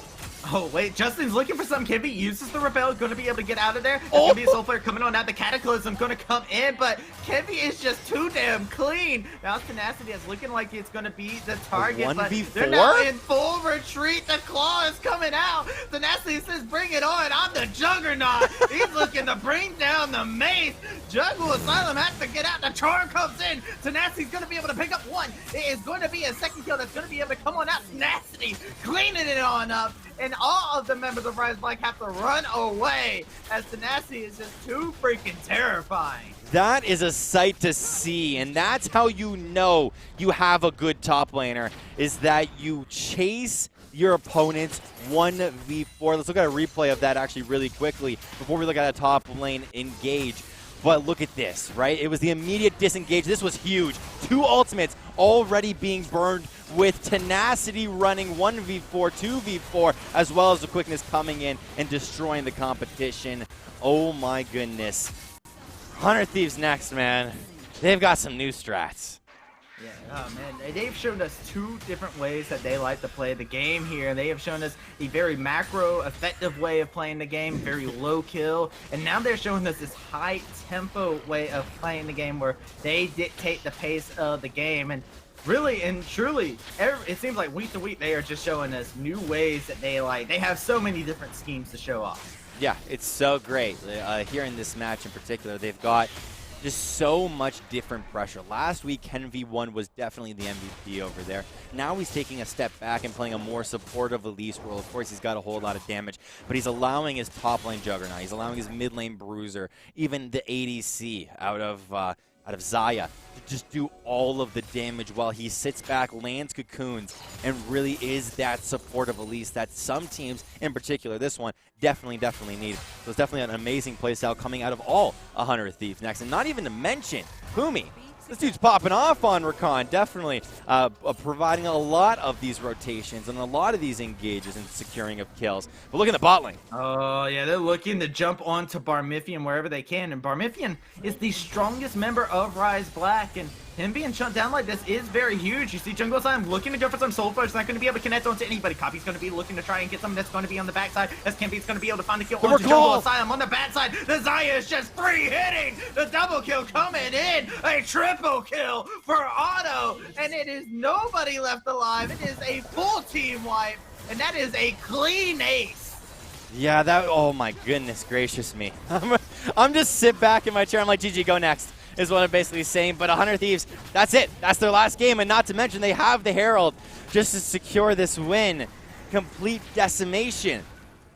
Oh, wait, Justin's looking for some. Kibby uses the Rebel, going to be able to get out of there. There's going to be a Soul Flare coming on out. The Cataclysm going to come in, but Kibby is just too damn clean. Now Tenacity is looking like it's going to be the target, but they're now in full retreat. The Claw is coming out. Tenacity says, bring it on. I'm the Juggernaut. He's looking to bring down the Mace. Jungle Asylum has to get out. The Charm comes in. Tenacity's going to be able to pick up one. It is going to be a second kill that's going to be able to come on out. Tenacity cleaning it on up. And all of the members of Rise Black have to run away as Tenacity is just too freaking terrifying. That is a sight to see, and that's how you know you have a good top laner, is that you chase your opponents 1v4. Let's look at a replay of that actually really quickly before we look at a top lane engage. But look at this, right? It was the immediate disengage. This was huge. 2 ultimates already being burned with Tenacity running 1v4, 2v4, as well as the quickness coming in and destroying the competition. Oh my goodness. 100 Thieves next, man. They've got some new strats. Yeah, oh man, they've shown us 2 different ways that they like to play the game here. They have shown us a very macro, effective way of playing the game, very low kill, and now they're showing us this high tempo way of playing the game where they dictate the pace of the game. And really and truly, it seems like week to week they are just showing us new ways that they like. They have so many different schemes to show off. Yeah, it's so great. Here in this match in particular, they've got just so much different pressure. Last week, Ken V1 was definitely the MVP over there. Now he's taking a step back and playing a more supportive Elise role. Of course, he's got a whole lot of damage, but he's allowing his top lane Juggernaut. He's allowing his mid lane Bruiser, even the ADC out of Zaya, to just do all of the damage while he sits back, lands cocoons, and really is that supportive Elise that some teams, in particular this one, definitely need. So it's definitely an amazing playstyle coming out of all 100 Thieves next. And not even to mention Pumi. This dude's popping off on Rakan, definitely providing a lot of these rotations and a lot of these engages and securing of kills. But look at the bot lane. Oh, yeah, they're looking to jump onto Barmithian wherever they can. And Barmithian is the strongest member of Rise Black. And him being shut down like this is very huge. You see Jungle Asylum looking to go for some Soul Flare. It's not going to be able to connect onto anybody. Copy's going to be looking to try and get something that's going to be on the backside. As Kimby's going to be able to find the kill onto Jungle Asylum on the backside. The Zaya is just 3 hitting. The double kill coming in. A triple kill for Otto. And it is nobody left alive. It is a full team wipe. And that is a clean ace. Yeah, oh my goodness gracious me. I'm just sit back in my chair. I'm like, GG, go next, is what I'm basically saying. But 100 Thieves, that's it. That's their last game. And not to mention, they have the Herald just to secure this win. Complete decimation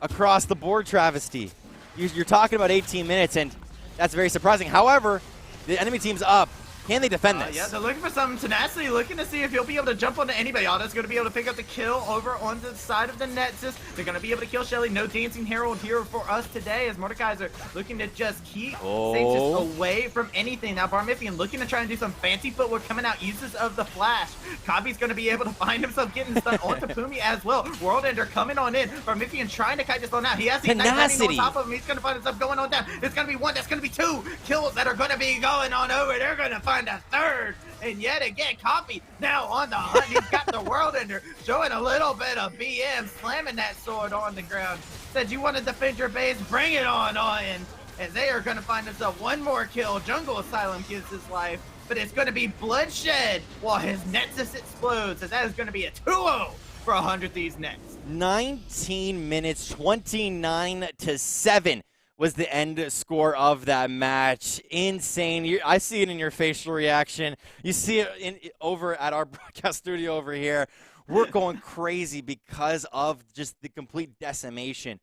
across the board, Travesty. You're talking about 18 minutes, and that's very surprising. However, the enemy team's up. Can they defend this? Yeah, they're looking for some Tenacity, looking to see if he'll be able to jump onto anybody. Otto's going to be able to pick up the kill over on the side of the Nexus. They're going to be able to kill Shelly. No Dancing Herald here for us today as Mordekaiser looking to just keep Sages away from anything. Now Barmithian looking to try and do some fancy footwork coming out, uses of the flash. Kabi's going to be able to find himself getting stunned onto Pumi as well. World Ender coming on in. Barmithian trying to kite this one out. He has the Ignite on top of him. He's going to find himself going on down. It's going to be 1, that's going to be 2 kills that are going to be going on over. They're going to find a 3rd, and yet again, Copy now on the hunt. He's got the World Ender, showing a little bit of BM, slamming that sword on the ground. Said, you want to defend your base? Bring it on in. And they are going to find themselves 1 more kill. Jungle Asylum gives his life, but it's going to be bloodshed while his Nexus explodes, as that is going to be a 2-0 for 100 Thieves next. 19 minutes, 29-7. Was the end score of that match. Insane. I see it in your facial reaction. You see it over at our broadcast studio over here. We're going crazy because of just the complete decimation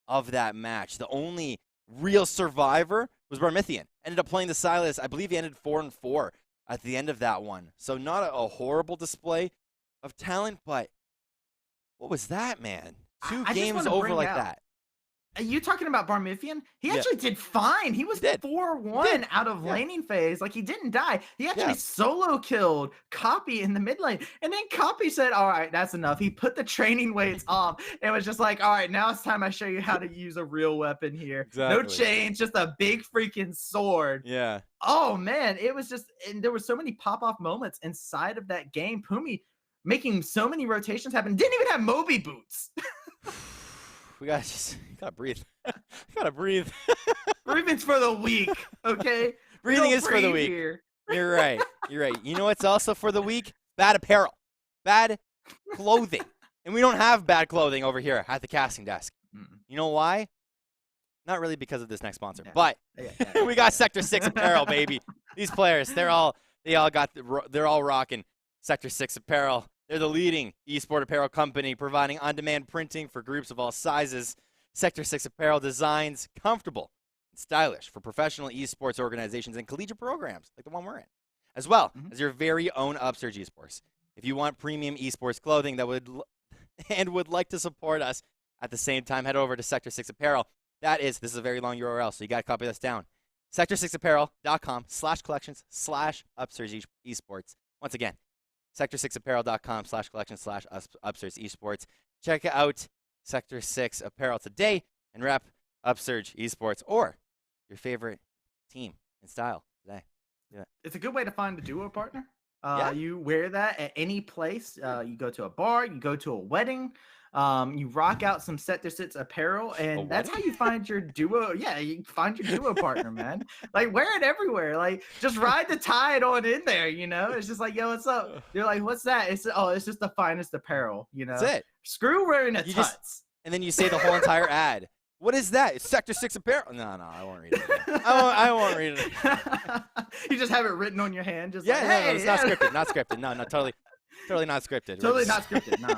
of that match. The only real survivor was Barmithian. Ended up playing the Silas. I believe he ended 4-4 at the end of that one. So not a horrible display of talent, but what was that, man? 2 games over like that. You talking about Barmithian? He Yeah. actually did fine. He was did. 4-1 out of Yeah. laning phase. Like, he didn't die. He actually Yeah. solo killed Copy in the mid lane. And then Copy said, all right, that's enough. He put the training weights off and was just like, all right, now it's time I show you how to use a real weapon here. No Exactly. chains, just a big freaking sword. Yeah. Oh, man. It was just, and there were so many pop-off moments inside of that game. Pumi making so many rotations happen. Didn't even have Moby boots. You gotta breathe. You gotta breathe. Breathing's for the weak, okay? Breathing is for the breathe weak. here. You're right. You're right. You know what's also for the weak? Bad apparel. Bad clothing. And we don't have bad clothing over here at the casting desk. You know why? Not really because of this next sponsor, but we got Sector 6 apparel, baby. These players, they're all rocking Sector 6 apparel. They're the leading esport apparel company providing on-demand printing for groups of all sizes. Sector 6 apparel designs comfortable and stylish for professional esports organizations and collegiate programs like the one we're in, as well as your very own Upsurge esports. If you want premium esports clothing that would like to support us at the same time, head over to Sector 6 Apparel. This is a very long URL, so you got to copy this down. Sector6apparel.com/collections/Upsurge esports. Once again, Sector6apparel.com/collections/Upsurge esports. Check out Sector 6 Apparel today and rep Upsurge esports or your favorite team in style today. Yeah. It's a good way to find a duo partner. Yeah. You wear that at any place. You go to a bar, you go to a wedding, you rock out some Sector 6 apparel, and that's how you find your duo. Yeah, you find your duo partner, man. Like, wear it everywhere. Like, just ride the tide on in there, you know? It's just like, yo, what's up? You're like, what's that? It's just the finest apparel, you know? That's it. Screw wearing a tuts. And then you say the whole entire ad. What is that? It's Sector 6 apparel. No, I won't read it. I won't read it. You just have it written on your hand. Just no, hey, it's not scripted. Not scripted. No, totally not scripted. Totally not scripted. No,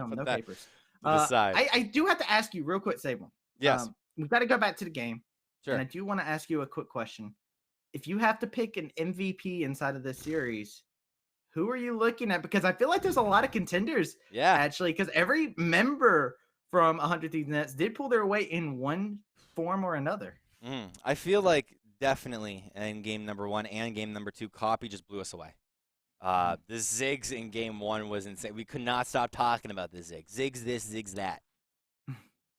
no papers. I do have to ask you real quick, Sable. Yes. We've got to go back to the game. Sure. And I do want to ask you a quick question. If you have to pick an MVP inside of this series, who are you looking at? Because I feel like there's a lot of contenders. Yeah. Actually, because every member from 100 Thieves Nets did pull their weight in one form or another. I feel like definitely in game number 1 and game number 2, Copy just blew us away. The Ziggs in game 1 was insane. We could not stop talking about the Ziggs. Ziggs this, Ziggs that.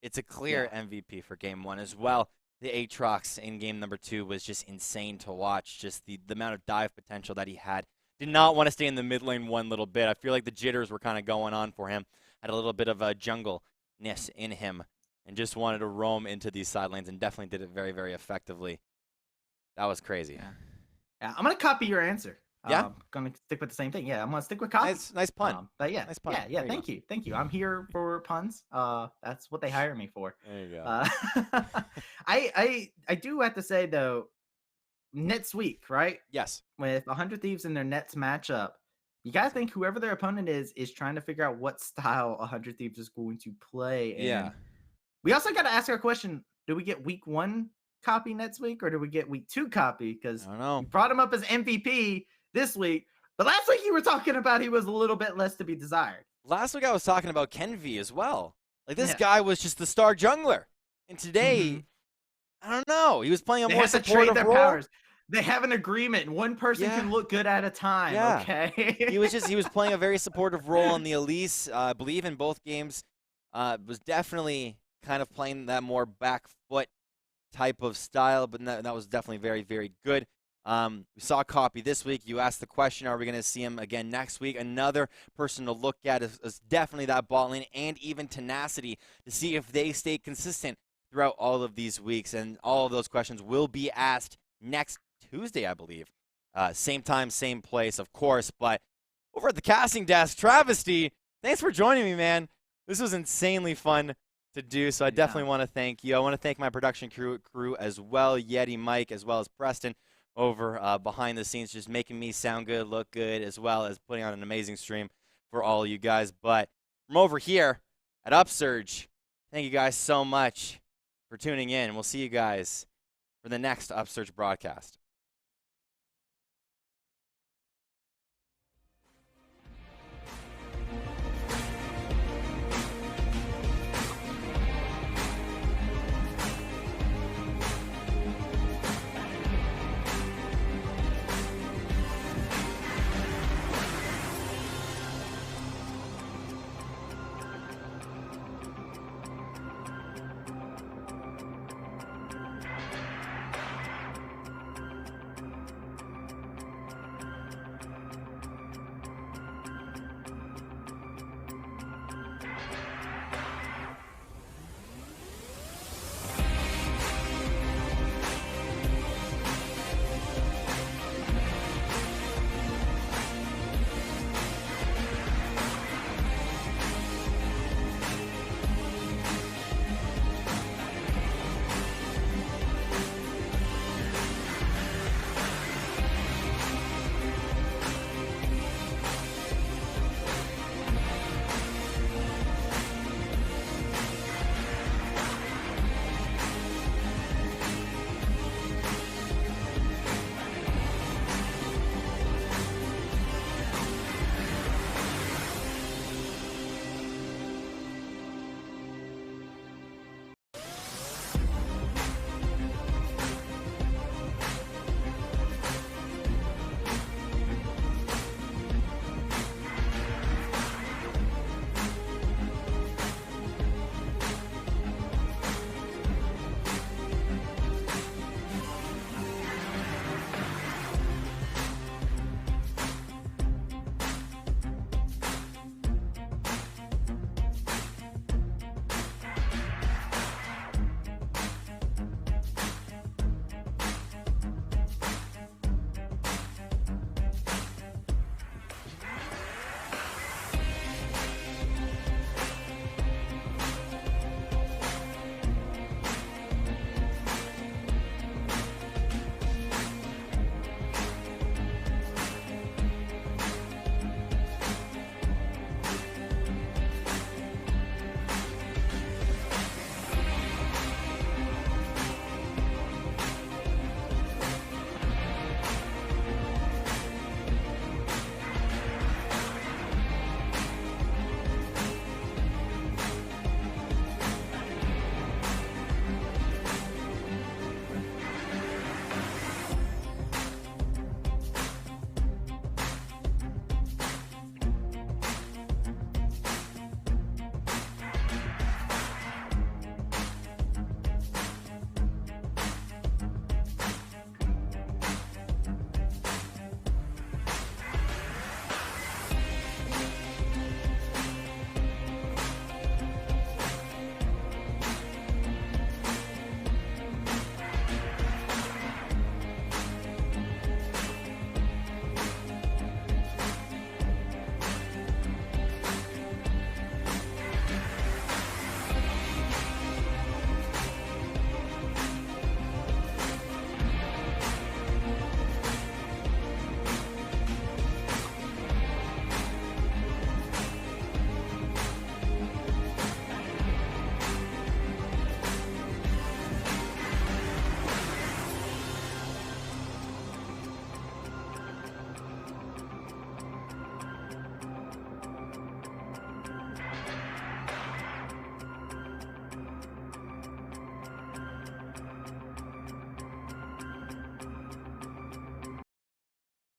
It's a clear MVP for game 1 as well. The Aatrox in game number 2 was just insane to watch. Just the amount of dive potential that he had. Did not want to stay in the mid lane one little bit. I feel like the jitters were kind of going on for him. Had a little bit of a jungle-ness in him. And just wanted to roam into these side lanes and definitely did it very, very effectively. That was crazy. Yeah, I'm going to copy your answer. Yeah? I'm going to stick with the same thing. Yeah, I'm going to stick with copy. Nice pun. But yeah, nice pun. Yeah, thank you. I'm here for puns. That's what they hire me for. There you go. I do have to say, though, next week, right? Yes. With 100 Thieves in their Nets matchup, you got to think whoever their opponent is trying to figure out what style 100 Thieves is going to play. And we also got to ask our question, do we get week 1 copy next week or do we get week 2 copy? Because I don't know. you brought him up as MVP this week, but last week you were talking about he was a little bit less to be desired. Last week I was talking about Kenvi as well. Like, this guy was just the star jungler. And today, I don't know. He was playing a more supportive role. Powers. They have an agreement. One person can look good at a time. Yeah. Okay. he was playing a very supportive role in the Elise. I believe in both games. Was definitely kind of playing that more back foot type of style, but that was definitely very, very good. We saw Copy this week. You asked the question, are we going to see him again next week? Another person to look at is definitely that bot lane and even Tenacity to see if they stay consistent throughout all of these weeks. And all of those questions will be asked next Tuesday, I believe. Same time, same place, of course. But over at the casting desk, Travesty, thanks for joining me, man. This was insanely fun to do, so I definitely want to thank you. I want to thank my production crew as well, Yeti, Mike, as well as Preston over behind the scenes, just making me sound good, look good, as well as putting on an amazing stream for all you guys. But from over here at Upsurge, thank you guys so much for tuning in. We'll see you guys for the next Upsurge broadcast.